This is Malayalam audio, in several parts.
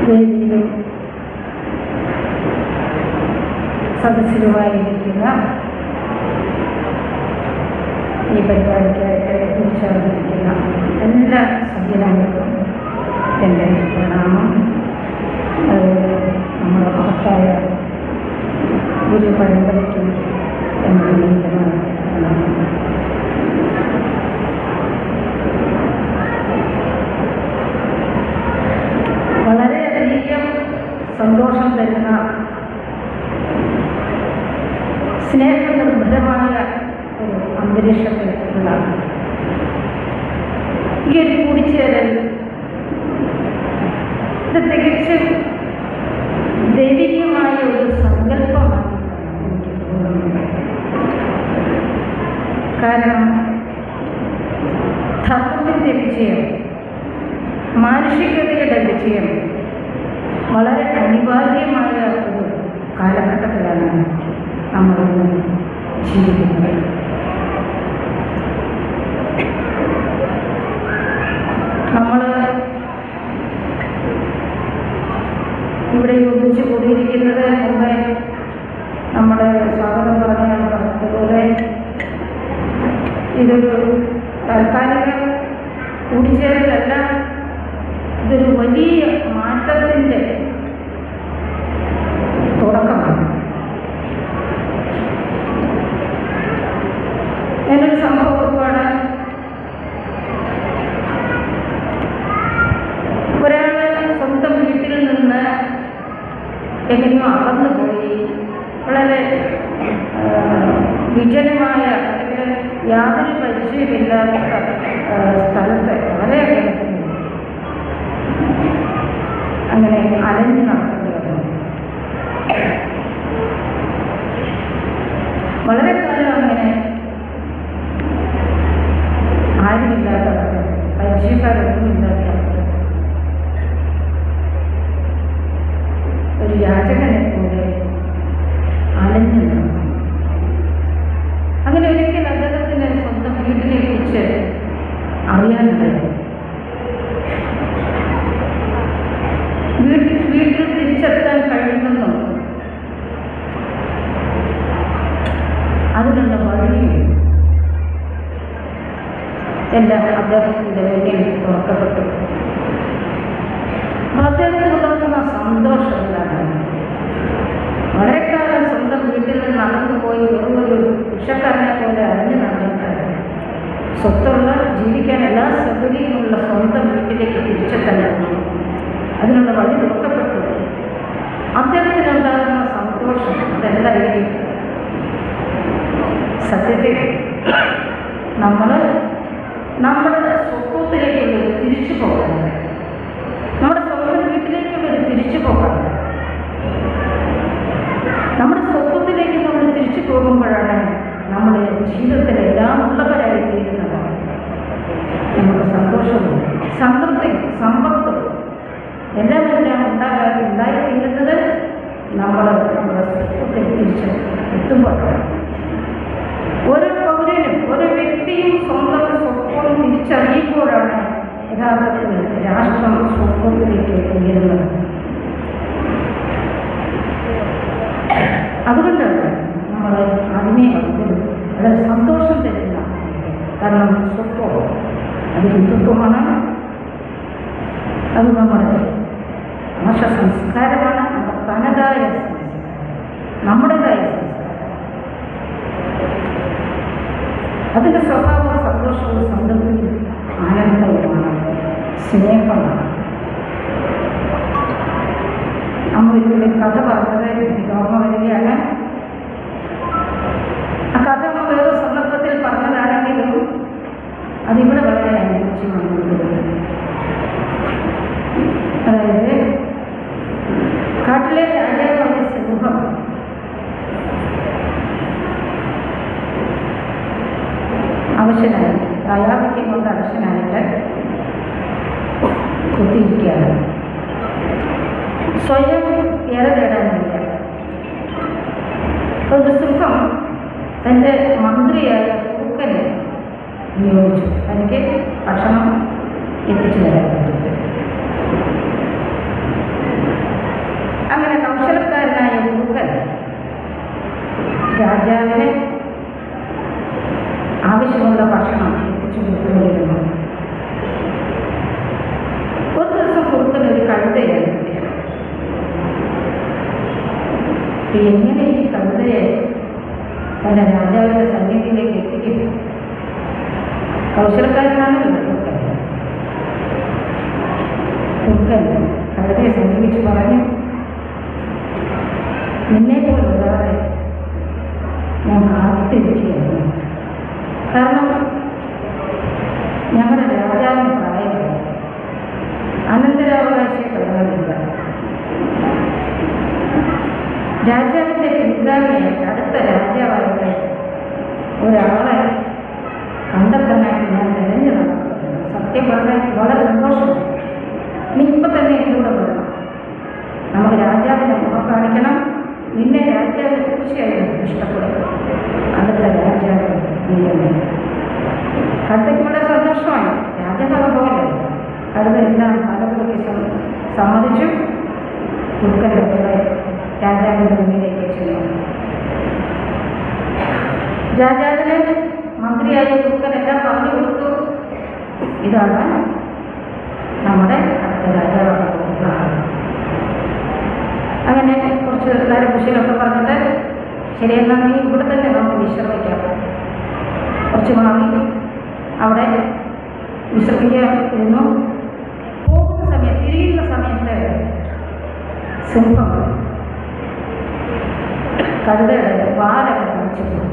വേദിയിലും സദസ്സിലുമായിരിക്കുന്ന ഈ പരിപാടിക്കായിട്ട് ഉൾച്ചേർന്നിരിക്കുന്ന എല്ലാ സജ്ജനങ്ങൾക്കും എൻ്റെ പ്രണാമം. നമ്മുടെ മഹത്തായ ഗുരു പരമ്പരയ്ക്കും എൻ്റെ നീന്തമായ പ്രണാമം. വളരെയധികം സന്തോഷം തരുന്ന സ്നേഹനിർഭരമായ ഒരു അന്തരീക്ഷത്തിലുള്ള ഈ ഒരു കൂടിച്ചേരൽ ഇത് തികച്ചും ദൈവികമായ ഒരു സങ്കല്പമാണ് എനിക്ക് തോന്നുന്നത്. കാരണം ധർമ്മത്തിൻ്റെ വിജയം, മാനുഷികതയുടെ വിജയം വളരെ അനിവാര്യമായ ഒരു കാലഘട്ടത്തിലാണ് നമ്മളിന്ന് ജീവിക്കുന്നത്. നമ്മൾ ഇവിടെ ഒന്നിച്ചു കൂടിയിരിക്കുന്നത് മുമ്പേ നമ്മുടെ സ്വാഗതം പറഞ്ഞതുപോലെ ഇതൊരു താൽക്കാലിക കൂടിച്ചേരലല്ല, ഇതൊരു വലിയ മാറ്റത്തിൻ്റെ തുടക്കമാണ്. എന്നൊരു സംഭവമാണ്. ഒരാൾ സ്വന്തം വീട്ടിൽ നിന്ന് എങ്ങനെയോ അകന്നു പോയി വളരെ വിജനമായ യാതൊരു പരിചയമില്ലാത്ത സ്ഥലത്ത് വളരെ അങ്ങനെ അലഞ്ഞു നടക്കേണ്ടി വന്നു. വളരെ കാലം അങ്ങനെ ആരുമില്ലാത്തവർ, പരിചയക്കാരൊന്നുമില്ലാത്ത ഒരു യാചകനെ പോലെ അലഞ്ഞു നടന്നു. അങ്ങനെ ഒരിക്കൽ അദ്ദേഹത്തിന് സ്വന്തം വീട്ടിനെ കുറിച്ച് അറിയാനുണ്ടായി. വീട്ടിൽ തിരിച്ചെത്താൻ കഴിയുമെന്നോ അതിനുള്ള വഴിയും എല്ലാം അദ്ദേഹത്തിൻ്റെ മുന്നിൽ തുറക്കപ്പെട്ടു. അദ്ദേഹത്തിനുണ്ടാകുന്ന സന്തോഷമില്ലാണ്. വളരെ കാലം സ്വന്തം വീട്ടിൽ നിന്ന് നടന്നുപോയി വെറുമൊരു കൃഷക്കാരനെ പോലെ അറിഞ്ഞു നടന്നിട്ട് സ്വത്തുള്ള ജീവിക്കാൻ എല്ലാ സൗകര്യമുള്ള സ്വന്തം വീട്ടിലേക്ക് തിരിച്ചെത്താനാണ്. അതിനുള്ള വഴി തുറക്കപ്പെട്ടു. അദ്ദേഹത്തിനുണ്ടാകുന്ന സന്തോഷം അതെല്ലായിരിക്കും. സത്യത്തിൽ നമ്മുടെ സ്വത്വത്തിലേക്കുള്ളൊരു തിരിച്ചു പോകാൻ, നമ്മുടെ സ്വന്തം വീട്ടിലേക്കുള്ളൊരു തിരിച്ചു പോകാൻ, നമ്മുടെ സ്വത്വത്തിലേക്ക് നമ്മൾ തിരിച്ചു പോകുമ്പോഴാണ് നമ്മുടെ ജീവിതത്തിലെല്ലാം ഉള്ളവരായി തീരുന്നത്. നമുക്ക് സന്തോഷവും സംതൃപ്തിയും സമ്പത്തും എല്ലാം ഉണ്ടായിത്തീരുന്നത് നമ്മുടെ സ്വത്വത്തിൽ തിരിച്ച് എത്തുമ്പോഴാണ്. ഓരോ പൗരനും ഓരോ വ്യക്തിയും സ്വന്തം സ്വത്വം തിരിച്ചറിയുമ്പോഴാണ് യഥാർത്ഥത്തിൽ രാഷ്ട്രം സ്വത്വത്തിലേക്ക് ഉയരുന്നത്. അതുകൊണ്ടാണ് നമ്മൾ അതിനെ വളരെ സന്തോഷം തരുന്ന. കാരണം സ്വത്വം അത് ഹിന്ദുത്വമാണ്, അത് നമ്മുടെ ഭാഷ സംസ്കാരമാണ്, നമ്മുടെ തനതായ സംസ്കാരം, നമ്മുടേതായ സംസ്കാരം. അതിൻ്റെ സ്വഭാവ സന്തോഷവും സംതൃപ്തിയും ആനന്ദവുമാണ്, സ്നേഹമാണ്. നമ്മൾ ഇതിൻ്റെ കഥ പറഞ്ഞത് എനിക്ക് ഓർമ്മ വരികയാണ്. ആ കഥ നമ്മൾ വേറെ സന്ദർഭത്തിൽ പറഞ്ഞതാണെങ്കിലും അതിവിടെ വളരെ അനുയോജ്യമാണ്. അതായത് കാട്ടിലെ രാജാവായ സിംഹം അവശനായി, യായാധിക്യം കൊണ്ട് അവശനായിട്ട് കുത്തിയിരിക്കുകയാണ്. സ്വയം ഏറെ തേടാനില്ല. ഒരു സിംഹം തൻ്റെ മന്ത്രിയായ പൂക്കനെ നിയോഗിച്ചു തനിക്ക് ഭക്ഷണം എത്തിച്ചു തരാൻ വേണ്ടിയിട്ട്. എങ്ങനെ ഈ കവിതയെ തൻ്റെ രാജാവിൻ്റെ സന്നിധിയിലേക്ക് എത്തിക്കും? കൗശലക്കാരനാണല്ലോ തുർക്കൻ കവിതയെ സമീപിച്ച് പറഞ്ഞു, നിന്നെ പോലെ ഒരാളെ ഞാൻ കാത്തിരിക്കുകയാണ്. കാരണം ഞങ്ങളുടെ രാജാവിന് പ്രായമില്ല, അനന്തരാവകാശി പറയാനില്ല. രാജാവിൻ്റെ പിൻഗാമിയായിട്ട് അടുത്ത രാജാവായിട്ട് ഒരാളെ കണ്ടെത്താനായിട്ട് ഞാൻ തിരഞ്ഞു നടക്കുന്നു. സത്യം പറഞ്ഞാൽ വളരെ സന്തോഷമാണ്. നീ ഇപ്പം തന്നെ എന്നോട് വരണം, നമുക്ക് രാജാവിനെ മുഖം കാണിക്കണം. നിന്നെ രാജാവ് തീർച്ചയായും ഇഷ്ടപ്പെടും. അടുത്ത രാജാവ് നീ തന്നെ. കടുത്തയ്ക്ക് വളരെ സന്തോഷമായി. രാജാവ് പോലെ കടുതെല്ലാം പലപ്പോഴും സമ്മതിച്ചു. തുർക്കൻ്റെ കൂടെ രാജാവിൻ്റെ മുന്നിലേക്ക് ചെന്നു. രാജാവിന് മന്ത്രിയായ തുർക്കനെല്ലാം പറഞ്ഞു കൊടുത്തു, ഇതാണ് നമ്മുടെ അടുത്ത രാജാവാണ് പോകുന്നത്. അങ്ങനെ കുറച്ച് നേരം കുശിലൊക്കെ പറഞ്ഞിട്ട് ശരിയെന്നാൽ നീ ഇവിടെ തന്നെ നമുക്ക് വിശ്രമിക്കാം. കുറച്ച് മാറി അവിടെ വിശ്രമിക്കാൻ ഇരുന്നു. പോകുന്ന സമയത്ത്, തിരിയുന്ന സമയത്ത് സിംഹം കഴുതയുടെ വാലൊക്കെ കാണിച്ചു പോകും.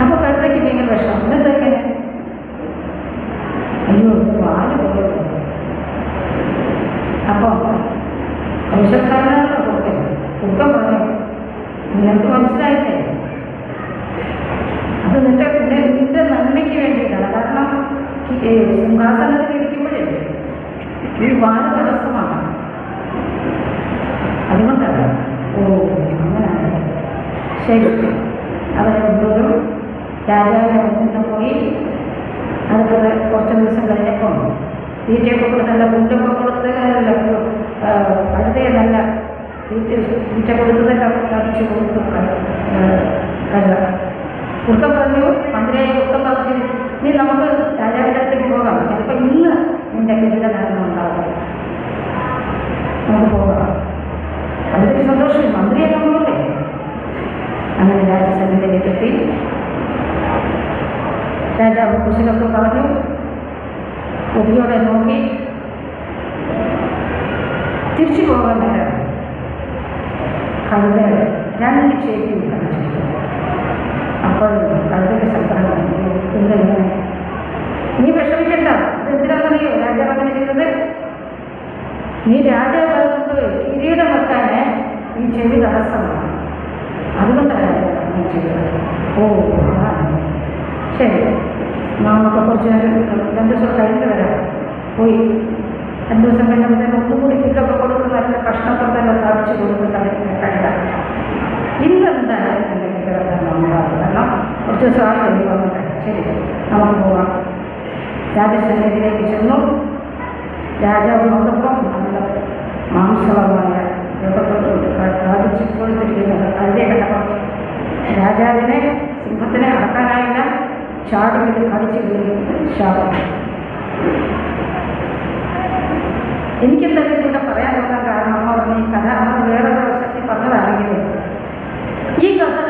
അപ്പോൾ കഴുതയ്ക്ക് ഭയങ്കര വിഷമം. എന്തൊക്കെ അയ്യോ വാല് പോയത്. അപ്പോൾ കൗശലക്കാരനാണല്ലോ കുറുക്കൻ. കുറുക്കൻ പറഞ്ഞു, നിനക്ക് മനസ്സിലായില്ലേ, അത് നിന്റെ നന്മയ്ക്ക് വേണ്ടിയിട്ടാണ്. കാരണം സിംഹാസനത്തിൽ ഇരിക്കുമ്പോഴേ ഈ വാല് തടസ്സമാണ്, അതുകൊണ്ടാണ്. ഓ അങ്ങനെയാണ്, ശരി. അവരെപ്പോഴും രാജാവിനെ മുന്നിൽ പോയി. അടുത്തത് കുറച്ച് ദിവസം കഴിഞ്ഞപ്പോൾ തീറ്റയൊക്കെ കൊടുത്ത് നല്ല പുല്ലൊക്കെ കൊടുത്ത് കഴുതയെ നല്ല തീറ്റ കൊടുത്തതൊക്കെ തടിച്ച് കൊടുത്തു കഴുത. കുറുക്കൻ പറഞ്ഞു, മന്ത്രിയായ കുറുക്കൻ പറഞ്ഞു, നീ നമുക്ക് രാജാവിൻ്റെ അടുത്തേക്ക് പോകാം, ചിലപ്പോൾ ഇന്ന് നിൻ്റെ കിരീടധാരണം ഉണ്ടാകും, നമുക്ക് പോകാം. അതിലേക്ക് സന്തോഷം, മന്ത്രിയെ നമ്മളല്ലേ. അങ്ങനെ രാജസന്നിധിയിലേക്ക് എത്തി. രാജാവ് കുശലൊക്കെ പറഞ്ഞു, കൊതിയോടെ നോക്കി. തിരിച്ചു പോകാൻ നേരം കഴുതയുടെ രണ്ട് ചേരിയും കാണിച്ചു. അപ്പോൾ കഴുതയ്ക്ക് സങ്കടം, എന്തെങ്ങനെ നീ വിഷമിക്കണ്ട, ഇതെന്തിനാണെന്നറിയോ രാജാവ് അങ്ങനെ ചെയ്തത്? നീ രാജാവാകുന്നത് കിരീടം വെക്കാൻ ഈ ചെവി തടസ്സമാണ്, അതുകൊണ്ടാണ് നീ ചെയ്തത്. ഓ അതാണ് ശരി, നമുക്ക് കുറച്ച് നേരം 2 ദിവസം കഴിഞ്ഞ് വരാം. പോയി 2 ദിവസം കഴിഞ്ഞപ്പോഴത്തേക്ക് ഒന്നുകൂടി പുല്ലൊക്കെ കൊടുത്ത് നല്ല ഭക്ഷണപ്രദം തടിച്ച് കൊടുത്ത് കഴിയാം. ഇന്നെന്താണ് എൻ്റെ കിടക്കാൻ ഉണ്ടാകും, കാരണം കുറച്ച് ദിവസം ആയി വന്നിട്ട്. ശരി, നമുക്ക് പോകാം. രാജസന്നിധിയിലേക്ക് ചെന്നു. രാജാവ് നോക്കുമ്പം നല്ല മാംസളമായ ധാരിച്ച് കൊടുത്തിരിക്കുന്നത് കഴുതയെ കണ്ടപ്പോൾ രാജാവിനെ സിംഹത്തിനെ അടക്കാനായില്ല, ചാടി വീട് കടിച്ചു വീഴുന്നത് ശാപം. എനിക്കെന്തായാലും ഇവിടെ പറയാൻ തോന്നാൻ കാരണം അമ്മ പറഞ്ഞ ഈ കഥ നമ്മൾ വേറൊരു വർഷത്തിൽ പറഞ്ഞതാണെങ്കിലും ഈ കഥ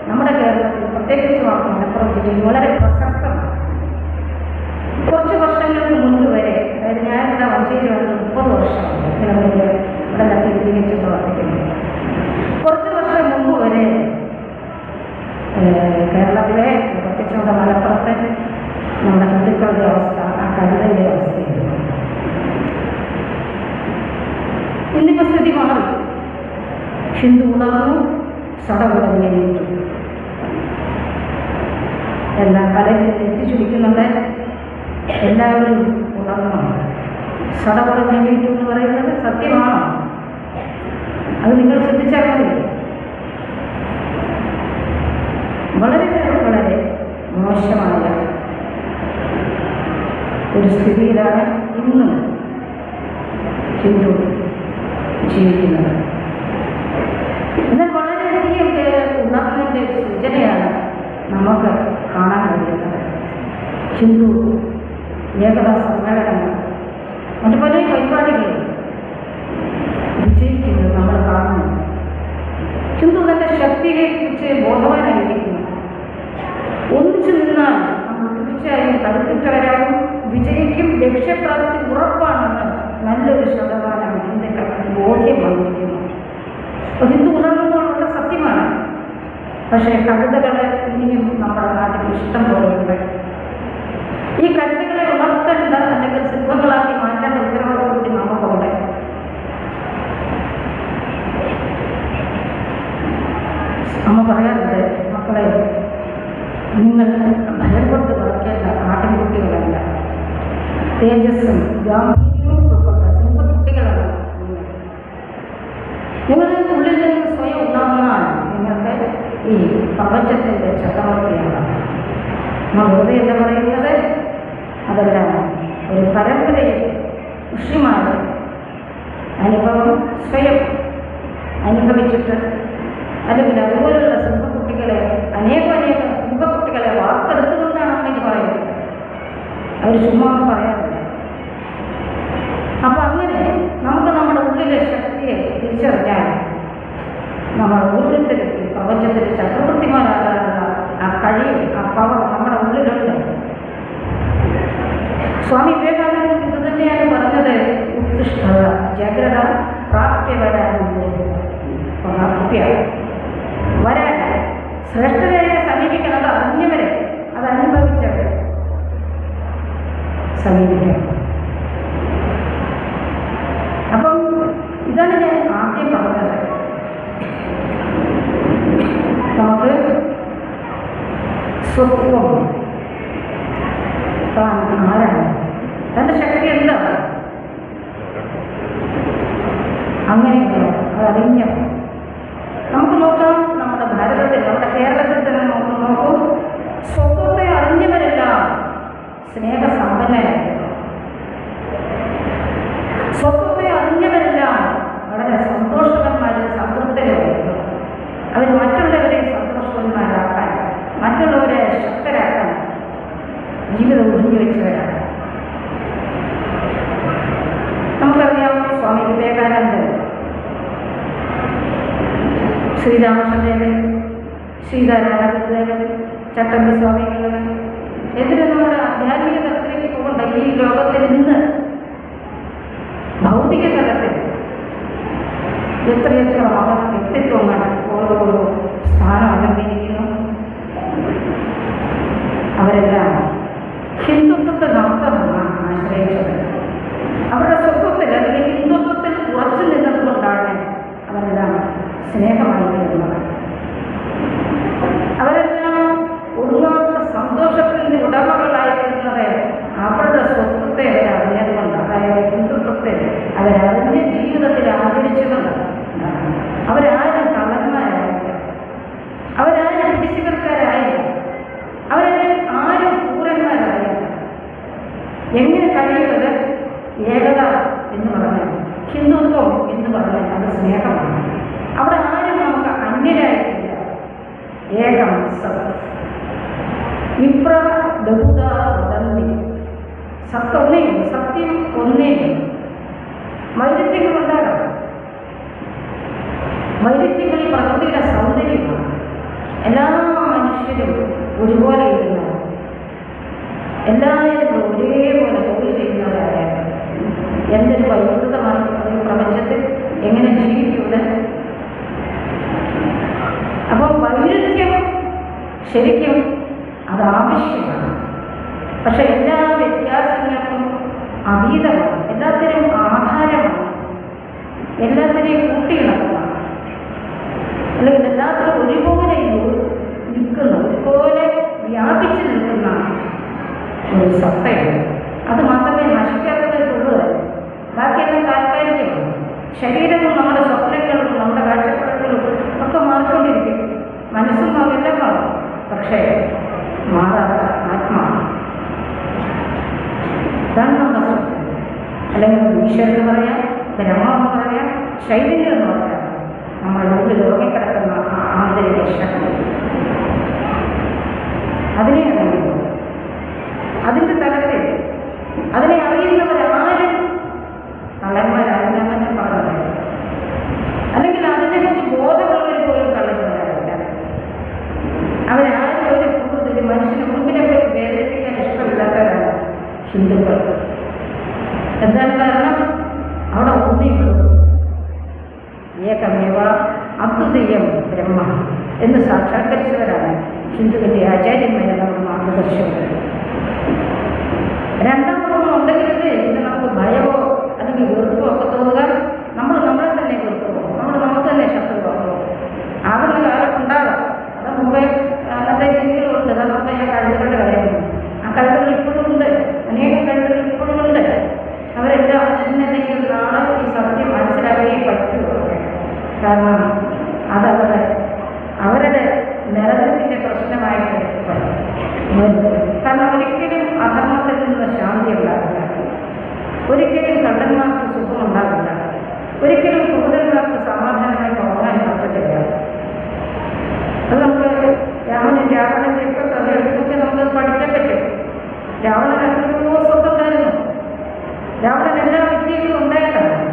നമ്മുടെ കേരളത്തിൽ പ്രത്യേകിച്ച് മലപ്പുറം ജില്ലയിൽ വളരെ പ്രസക്തമാണ്. കുറച്ച് വർഷങ്ങൾക്ക് മുൻപ് വരെ, അതായത് ഞാനിവിടെ വഞ്ചേരി വന്നത് 30 വർഷമാണ് ഇവിടെ കേന്ദ്രീകരിച്ചെന്ന് പറഞ്ഞിരിക്കുന്നത്. കുറച്ച് വർഷം മുമ്പ് വരെ കേരളത്തിലെ പ്രത്യേകിച്ച് നമ്മുടെ മലപ്പുറത്തെ നമ്മുടെ ഹിന്ദുക്കളുടെ അവസ്ഥ ആ കരുതലിൻ്റെ അവസ്ഥയായിരുന്നു. ഇന്നിപ്പോൾ സ്ഥിതി മാറി. ഹിന്ദു ഉണർന്നു, സടകുടഞ്ഞു നീട്ടു. എല്ലാം പലരും തെറ്റിച്ചുടിക്കുന്നുണ്ട്. എല്ലാവരും ഉണർന്നു. സടകുടഞ്ഞു നീട്ടു എന്ന് പറയുന്നത് സത്യമാണോ? അത് നിങ്ങൾ ശ്രദ്ധിച്ചാൽ മതി. വളരെ വളരെ മോശമായ ഒരു സ്ഥിതിയിലാണ് ഇന്ന് ഹിന്ദു ജീവിക്കുന്നത്. എന്നാൽ വളരെയധികം ഉണർന്നതിൻ്റെ സൂചനയാണ് നമുക്ക് കാണാൻ കഴിയുന്നത്. ഹിന്ദു ഏകതാ സമ്മേളനങ്ങൾ, മറ്റു പല പരിപാടികളും വിജയിക്കുന്നത് നമ്മൾ കാണുന്നു. ഹിന്ദുക്കൾക്ക് ബോധ്യം വന്നിരിക്കുന്നു. ഹിന്ദു ഉണർന്നുകൊണ്ടുള്ള സത്യമാണ്. പക്ഷേ കവിതകൾ ഇനിയും നമ്മുടെ നാട്ടിൽ ഇഷ്ടം പോലെയുണ്ട്. ഈ കവിതകളെ ഉണർത്തേണ്ട അല്ലെങ്കിൽ സിദ്ധങ്ങളാക്കി മാറ്റേണ്ട ഉത്തരവാദിത്വം കൂടി നമുക്കുണ്ട്. അമ്മ പറയാറുണ്ട്, മക്കളെ നിങ്ങൾ ഭയം കൊണ്ട് വളർത്തേണ്ട ആട്ടിൻകുട്ടികളല്ല, തേജസ്സും ഗാംഭീര്യവും ഉൾക്കൊണ്ട സിംഹക്കുട്ടികളാണ് നിങ്ങളുടെ ഉള്ളിൽ നിന്ന് സ്വയം ഉണ്ടാകുന്നതാണ് നിങ്ങൾക്ക് ഈ പ്രപഞ്ചത്തിൻ്റെ ചക്രവർത്തിയാണ്. നമ്മൾ വെറുതെ എന്താ പറയുന്നത്? അതെല്ലാം ഒരു പരമ്പരയിൽ ഋഷിമാർ അനുഭവം സ്വയം അനുഭവിച്ചിട്ട് അല്ലെങ്കിൽ അതുപോലുള്ള സിംഹക്കുട്ടികളെ അനേകം സിംഹക്കുട്ടികളെ വാർത്തെടുത്തുകൊണ്ടാണ് അമ്മയ്ക്ക് പറയുന്നത്. അവർ ചുമ്മാ പറയാറില്ല. അപ്പം അങ്ങനെ നമുക്ക് നമ്മുടെ ഉള്ളിലെ ശക്തിയെ തിരിച്ചറിഞ്ഞാൽ നമ്മൾ ഓരോരുത്തരും പ്രപഞ്ചത്തിൽ ചക്രവർത്തിമാരാകാനുള്ള ആ കഴിവ്, ആ പവർ നമ്മുടെ ഉള്ളിലുണ്ട്. സ്വാമി വിവേകാനന്ദൻ ഇത് തന്നെയാണ് പറഞ്ഞത്, ഉത്കൃഷ്ട ജാഗ്രത പ്രാപ്യ വരാൻ ശ്രേഷ്ഠതയെ സമീപിക്കണം. അത് അറിഞ്ഞവരെ, അത് അനുഭവിച്ചവരെ സമീപിക്കണം. അപ്പം ഇതാണ് ഞാൻ ആദ്യം പറഞ്ഞത്. നമുക്ക് സ്വത്വം, താൻ ആരാണ്, തൻ്റെ ശക്തി എന്താണ്, അങ്ങനെയല്ല അതറിഞ്ഞ നമുക്ക് നോക്കാം. നമ്മുടെ ഭാരതത്തിൽ, നമ്മുടെ കേരളത്തിൽ തന്നെ നോക്കൂ, സ്വത്വത്തെ അറിഞ്ഞവരെല്ലാം സ്നേഹസമ്പന്നരായിരുന്നു. സ്വത്വത്തെ അറിഞ്ഞവരെല്ലാം വളരെ സന്തോഷകന്മാരും സംതൃപ്തരുമായിരുന്നു. അവർ മറ്റുള്ളവരെ സന്തോഷവാന്മാരാക്കാൻ, മറ്റുള്ളവരെ ശക്തരാക്കാൻ ജീവിതം ഒഴിഞ്ഞു വെച്ചവരാണ്. നമുക്കറിയാം, സ്വാമി വിവേകാനന്ദൻ, ശ്രീരാമകൃഷ്ണദേവൻ, സീതാരാമദേവൻ, ചട്ടമ്പി സ്വാമികൾ എതിരെ നമ്മുടെ ആധ്യാത്മിക തലത്തിലേക്ക് പോകേണ്ട ഈ ലോകത്തിൽ നിന്ന് ഭൗതിക തലത്തിൽ എത്രയെത്ര മഹത് വ്യക്തിത്വങ്ങൾ ഓരോ സ്ഥാനം അലങ്കരിക്കുന്നു. അവരെല്ലാം ഹിന്ദുത്വത്തെ മാത്രമാണ് ആശ്രയിച്ചത്. അവരുടെ സ്വത്വത്തിൽ അല്ലെങ്കിൽ ഹിന്ദുത്വത്തിൽ ഉറച്ചു നിന്നതുകൊണ്ടാണ് അവരെല്ലാം സ്നേഹമായി തീർന്നത്. അവരെല്ലാം ഒടുങ്ങാത്ത സന്തോഷത്തിൻ്റെ ഉടമകളായിരുന്നത് അവരുടെ സ്വത്വത്തെ അവരറിഞ്ഞതുകൊണ്ട്, അതായത് ഹിന്ദുത്വത്തെ അവരറിഞ്ഞ ജീവിതത്തിൽ ആചരിച്ചതുകൊണ്ട്. അവരാരും കള്ളന്മാരായില്ല, അവരാരും പിടിച്ചുകർക്കാരായില്ല, അവരെല്ലാം ആരും ക്രൂരന്മാരായില്ല. എങ്ങനെ കഴിയുന്നത്? ഏകത എന്ന് പറഞ്ഞാൽ, ഹിന്ദുത്വം എന്ന് പറഞ്ഞാൽ അത് സ്നേഹമാണ്. അവിടെ ആരും നമുക്ക് അന്യരായിട്ടില്ല. ഏകം സത് വിപ്ര ബഹുധ വദന്തി, സത്തൊന്നേയുള്ളൂ, സത്യം ഒന്നേയുള്ളൂ. വൈരുദ്ധ്യങ്ങളുണ്ടാകാം. വൈരുദ്ധ്യങ്ങൾ പ്രകൃതിയുടെ സൗന്ദര്യമാണ്. എല്ലാ മനുഷ്യരും ഒരുപോലെ ഇരുന്നവർ, എല്ലാവരും ഒരേപോലെ ജോലി ചെയ്യുന്നവരായ എന്തൊരു വൈകൃതമാണ് ഈ പ്രപഞ്ചത്തിൽ എങ്ങനെ ജീവിക്കുന്നത്? അപ്പോൾ വൈരുദ്ധ്യം ശരിക്കും അത് ആവശ്യമാണ്. പക്ഷെ എല്ലാ വ്യത്യാസങ്ങൾക്കും അതീതമാണ്, എല്ലാത്തിനും ആധാരമാണ്, എല്ലാത്തിനെയും കൂട്ടിയിണക്കമാണ്. അല്ലെങ്കിൽ എല്ലാത്തിനും ഒരുപോലെ നിൽക്കുന്ന, ഒരുപോലെ വ്യാപിച്ചു നിൽക്കുന്ന ഒരു സത്തയുണ്ട്. അത് മാത്രമേ നശിക്കാത്തതായിട്ടുള്ളൂ. ബാക്കിയെല്ലാം താൽക്കാലികമാണ്. ശരീരവും നമ്മുടെ സ്വപ്നങ്ങളും നമ്മുടെ കാഴ്ചപ്പാടുകളും ഒക്കെ മാറിക്കൊണ്ടിരിക്കും. മനസ്സും എല്ലാം മാറും. പക്ഷേ മാറാത്ത ആത്മാവാണ്. ഇതാണ് നമ്മുടെ സ്വപ്നം. അല്ലെങ്കിൽ ഈശ്വരൻ എന്ന് പറയാം, ബ്രഹ്മം എന്ന് പറയാം, ചൈതന്യം എന്ന് പറയാം. നമ്മളുടെ ഉള്ളിൽ ഉറങ്ങിക്കിടക്കുന്ന ആന്തരിക ശക്തി, അതിനെ അറിയുന്നു. അതിൻ്റെ തലത്തിൽ അതിനെ അറിയുന്നവരാരും കള്ളന്മാരായിരുന്നു തന്നെ പറഞ്ഞത്. അല്ലെങ്കിൽ അതിനെക്കുറിച്ച് ബോധമുള്ളവർ പോലും കള്ളന്മാരാവില്ല. അവരാരും ഒരു കൂടുതൽ മനുഷ്യന് മുമ്പിനെ പോയി വേദനിപ്പിക്കാൻ ഇഷ്ടമില്ലാത്തവരാണ് ഹിന്ദുക്കൾ. എന്താണ് കാരണം? അവിടെ ഒന്നേ ഉള്ളൂ, ഏകമേവ അദ്വിതീയം ബ്രഹ്മ എന്ന് സാക്ഷാത്കരിച്ചവരാണ് ഹിന്ദുവിൻ്റെ ആചാര്യന്മാരെ നമ്മൾ മാർഗദർശകർ. രണ്ടാമതൊന്നും ഉണ്ടെങ്കിലല്ലേ ഇത് നമുക്ക് ഭയമോ അല്ലെങ്കിൽ വെറുപ്പോ ഒക്കെ തോന്നുക. നമ്മൾ നമ്മളെ തന്നെ വെറുക്കുമോ, നമ്മൾ നമുക്ക് തന്നെ ശത്രുവാകുമോ ആകുന്ന കാലം ഉണ്ടാകാം. അത് മുമ്പേ അങ്ങനത്തെ രീതികളുണ്ട്. അത് മുമ്പേ ഞാൻ കഴുതുകളുടെ കാര്യമാണ്. ആ കഴുതുകൾ ഇപ്പോഴും ഉണ്ട്, അനേകം കഴുതുകൾ ഇപ്പോഴും ഉണ്ട്. അവരെല്ലാം ഇന്നെന്തെങ്കിലും നാളെ ഈ സത്യം മനസ്സിലാക്കുകയേ പറ്റുള്ളൂ. കാരണം അവരുടെ നിലനിൽപ്പിൻ്റെ പ്രശ്നമായിട്ട് കാരണം ഒരിക്കലും അധർമ്മത്തിൽ നിന്ന് ശാന്തി ഉണ്ടാകില്ല, ഒരിക്കലും കള്ളന്മാർക്ക് സുഖം ഉണ്ടാകില്ല, ഒരിക്കലും കൂടുതലുകാർക്ക് സമാധാനമായി പോകാൻ പറ്റത്തില്ല. അത് നമുക്ക് രാവണൻ്റെ ഒക്കെ കഥയൊക്കെ നമുക്ക് പഠിക്കാൻ പറ്റും. രാവണൻ എത്രയോ സ്വത്തുണ്ടായിരുന്നു, രാവണൻ എല്ലാ വിദ്യകളും ഉണ്ടായതാണ്.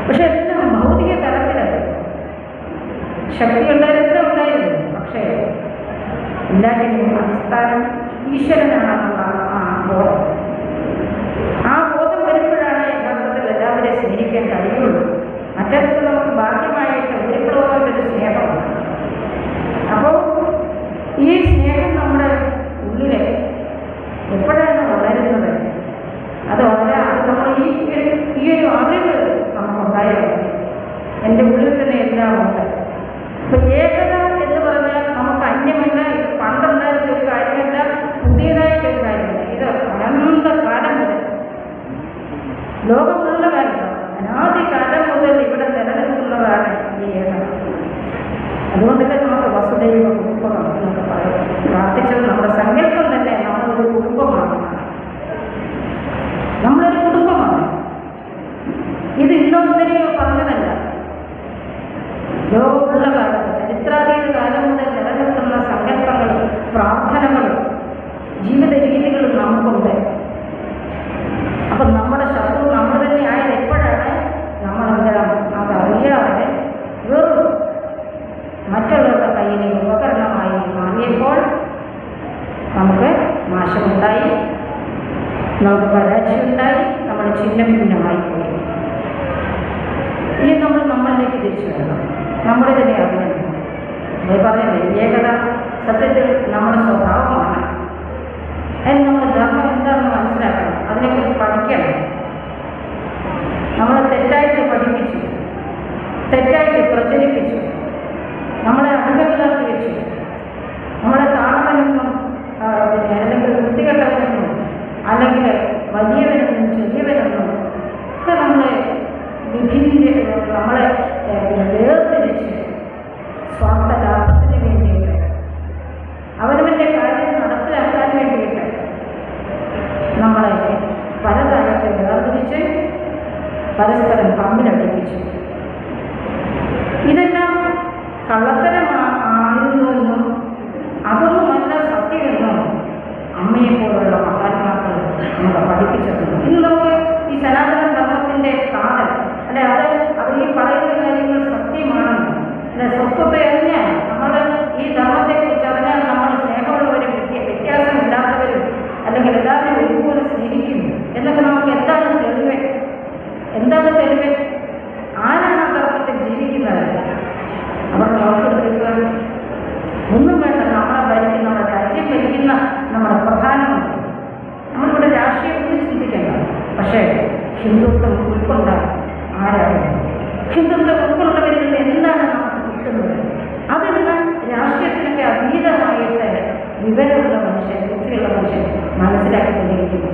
പക്ഷെ എല്ലാം ഭൗതിക തലത്തിലായിരുന്നു, ശക്തിയുള്ളവരെല്ലാം ഉണ്ടായിരുന്നു. പക്ഷേ എല്ലാറ്റിനും അടിസ്ഥാനം ഈശ്വരനാണെന്നുള്ള ആ ബോധം. ആ ബോധം വരുമ്പോഴാണ് യഥാർത്ഥത്തിൽ എല്ലാവരെയും സ്നേഹിക്കാൻ കഴിയുള്ളൂ. മറ്റൊക്കെ നമുക്ക് ബാഹ്യമായിട്ട് ഒരുപ്രവർത്തനൊരു സ്നേഹമാണ്. അപ്പോൾ ഈ സ്നേഹം നമ്മുടെ ഉള്ളിൽ എപ്പോഴാണ് വളരുന്നത്? അത് നമ്മൾ ഈ ഒരു അറിവ് നമുക്കുണ്ടായത് എൻ്റെ ഉള്ളിൽ തന്നെ എല്ലാം ഉണ്ട്. ഇപ്പം ഏകത എന്ന് പറഞ്ഞാൽ നമുക്ക് അന്യമല്ല, ഇത് പണ്ടുണ്ടായിരുന്ന ഒരു കാര്യമല്ല, പുതിയതായിട്ടൊരു കാര്യമല്ല. ഇത് അനന്തകാലം മുതൽ ലോകമുള്ള കാലം, അനാദികാലം മുതൽ ഇവിടെ നിലനിൽക്കുന്നതാണ് ഈ ഏകത. അതുകൊണ്ടല്ലേ നമുക്ക് വസുദൈവ കുടുംബം എന്നൊക്കെ പറയും. പ്രാർത്ഥിച്ചത് നമ്മുടെ സങ്കല്പം തന്നെ നമ്മളൊരു കുടുംബമാണ്, നമ്മളൊരു കുടുംബമാണ്. ഇത് ഇന്നൊന്നിനെയോ പറഞ്ഞതല്ല. ലോകമുള്ള കാലത്ത് ചരിത്രാതീത കാലം മുതൽ നിലനിൽക്കുന്ന സങ്കല്പങ്ങളും പ്രാർത്ഥനകളും ജീവിത രീതികളും നമുക്കുണ്ട്. അപ്പം നമ്മുടെ ശത്രു നമ്മൾ തന്നെ ആയത് എപ്പോഴാണ്? നമ്മളെല്ലാം അതറിയാതെ വെറും മറ്റുള്ളവരുടെ കയ്യിലെ ഉപകരണമായി മാറിയപ്പോൾ നമുക്ക് നാശമുണ്ടായി, നമുക്ക് പരാജയമുണ്ടായി, നമ്മുടെ ചിഹ്നം ഭിന്നമായി പോയി. ഇനി നമ്മൾ നമ്മളിലേക്ക് തിരിച്ചു വരണം, നമ്മുടെ തന്നെ അറിയണം. അത് പറയുന്നത് ഏകത സത്യത്തിൽ നമ്മുടെ സ്വഭാവമാണ്. അതിന് നമ്മൾ ധർമ്മം എന്താണെന്ന് മനസ്സിലാക്കണം, അതിനെക്കുറിച്ച് പഠിക്കണം. നമ്മളെ തെറ്റായിട്ട് പഠിപ്പിച്ചു, തെറ്റായിട്ട് പ്രചരിപ്പിച്ചു, നമ്മളെ അടിമകളാക്കി വെച്ചു, നമ്മളെ താണവനെന്നും അല്ലെങ്കിൽ വൃത്തികെട്ടവനെന്നും അല്ലെങ്കിൽ വലിയവനെന്നും ചെറിയവനെന്നും ഒക്കെ നമ്മളെ നമ്മളെ വേർതിരിച്ച് സ്വാർത്ഥ ലാഭത്തിന് വേണ്ടിയിട്ട് അവനവൻ്റെ കാര്യം നടപ്പിലാക്കാൻ വേണ്ടിയിട്ട് നമ്മളെ പലതായിട്ട് വേർതിരിച്ച് പരസ്പരം തമ്മിലടിപ്പിച്ചു. ഇതെല്ലാം കള്ളത്തരമായിരുന്നുവെന്നും അതൊന്നുമല്ല സത്യമെന്നും അമ്മയെപ്പോലുള്ള മഹാത്മാക്കൾ നമ്മളെ പഠിപ്പിച്ചിട്ടുണ്ട്. ഇന്ന് നമുക്ക് ഈ സനാതന ധർമ്മത്തിൻ്റെ കാതൽ അല്ലെ, അത് ഈ പറയുന്ന കാര്യങ്ങൾ സത്യമാണെന്ന് അല്ലെ, സ്വത്വത്തെ തന്നെയാണ്. നമ്മൾ ഈ ധർമ്മത്തെക്കുറിച്ച് അറിഞ്ഞാൽ നമ്മൾ സ്നേഹമുള്ളവരും വ്യത്യാസമില്ലാത്തവരും അല്ലെങ്കിൽ എല്ലാവരും ഒരുപോലെ സ്നേഹിക്കുന്നു എന്നൊക്കെ നമുക്ക് എന്താണ് തെളിവ്? എന്താണ് തെളിവ്? ആരാണ് ആ ധർമ്മത്തിൽ ജീവിക്കുന്നത്? അവർ വാക്കെടുക്കുക ഒന്നും വേണ്ട. നമ്മളെ ഭരിക്കുന്ന, നമ്മുടെ രാജ്യം ഭരിക്കുന്ന നമ്മുടെ പ്രധാനമന്ത്രി, നമ്മളിവിടെ രാഷ്ട്രീയത്തിൽ ചിന്തിക്കേണ്ട. പക്ഷേ ഹിന്ദുത്വം ഉൾക്കൊണ്ട ആരാണ്? ഹിന്ദുത്വം ഉൾക്കൊണ്ടവരിൽ നിന്ന് എന്താണ് നമുക്ക് കിട്ടുന്നത്? അതിന്ന് രാഷ്ട്രീയത്തിനൊക്കെ അതീതമായിട്ട് വിവരമുള്ള മനുഷ്യൻ, ബുദ്ധിയുള്ള മനുഷ്യൻ മനസ്സിലാക്കിക്കൊണ്ടിരിക്കുന്നു.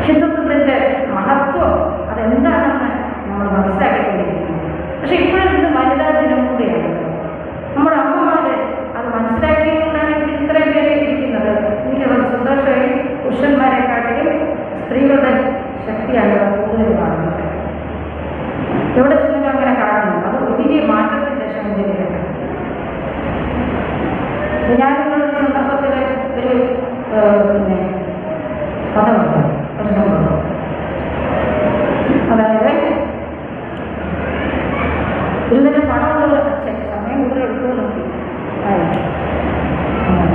ഹിന്ദുത്വത്തിൻ്റെ മഹത്വം അതെന്താണെന്ന് നമ്മൾ മനസ്സിലാക്കിക്കൊണ്ടിരിക്കുന്നു. പക്ഷെ ഇപ്പോഴും ഇത് വനിതാ ദിനം കൂടിയാണ്. നമ്മുടെ അമ്മമാർ അത് മനസ്സിലാക്കിക്കൊണ്ടാണ് ഇവിടെ ഇത്രയും പേരെ ഇരിക്കുന്നത്. എനിക്ക് സന്തോഷമായി. പുരുഷന്മാരെക്കാട്ടിലും സ്ത്രീകളുടെ ശക്തിയാണ് കൂടുതൽ കാണുന്നത്. എവിടെ ചെന്നാലും അങ്ങനെ കാണുന്നു. അത് വലിയ മാറ്റത്തിൻ്റെ സൗന്ദര്യമാണ്. ഞാനിങ്ങളുടെ സന്ദർഭത്തിൽ ഒരു പദമുണ്ട്, ഒരു സംഭവം. അതായത് ഇന്നലെ പണമുള്ള സമയം കൂടുതൽ എടുത്തു നോക്കി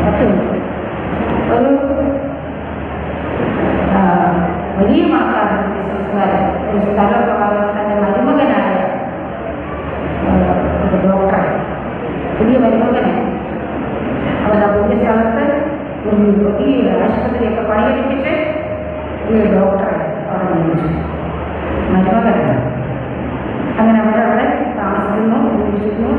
10 മിനിറ്റ് ഒരു വലിയ മാർക്കാണ് സംസ്കാരം ഒരു വിഷമകരമാണ്. അങ്ങനെ അവരവിടെ താമസിക്കുന്നു, ഉപയോഗിക്കുന്നു.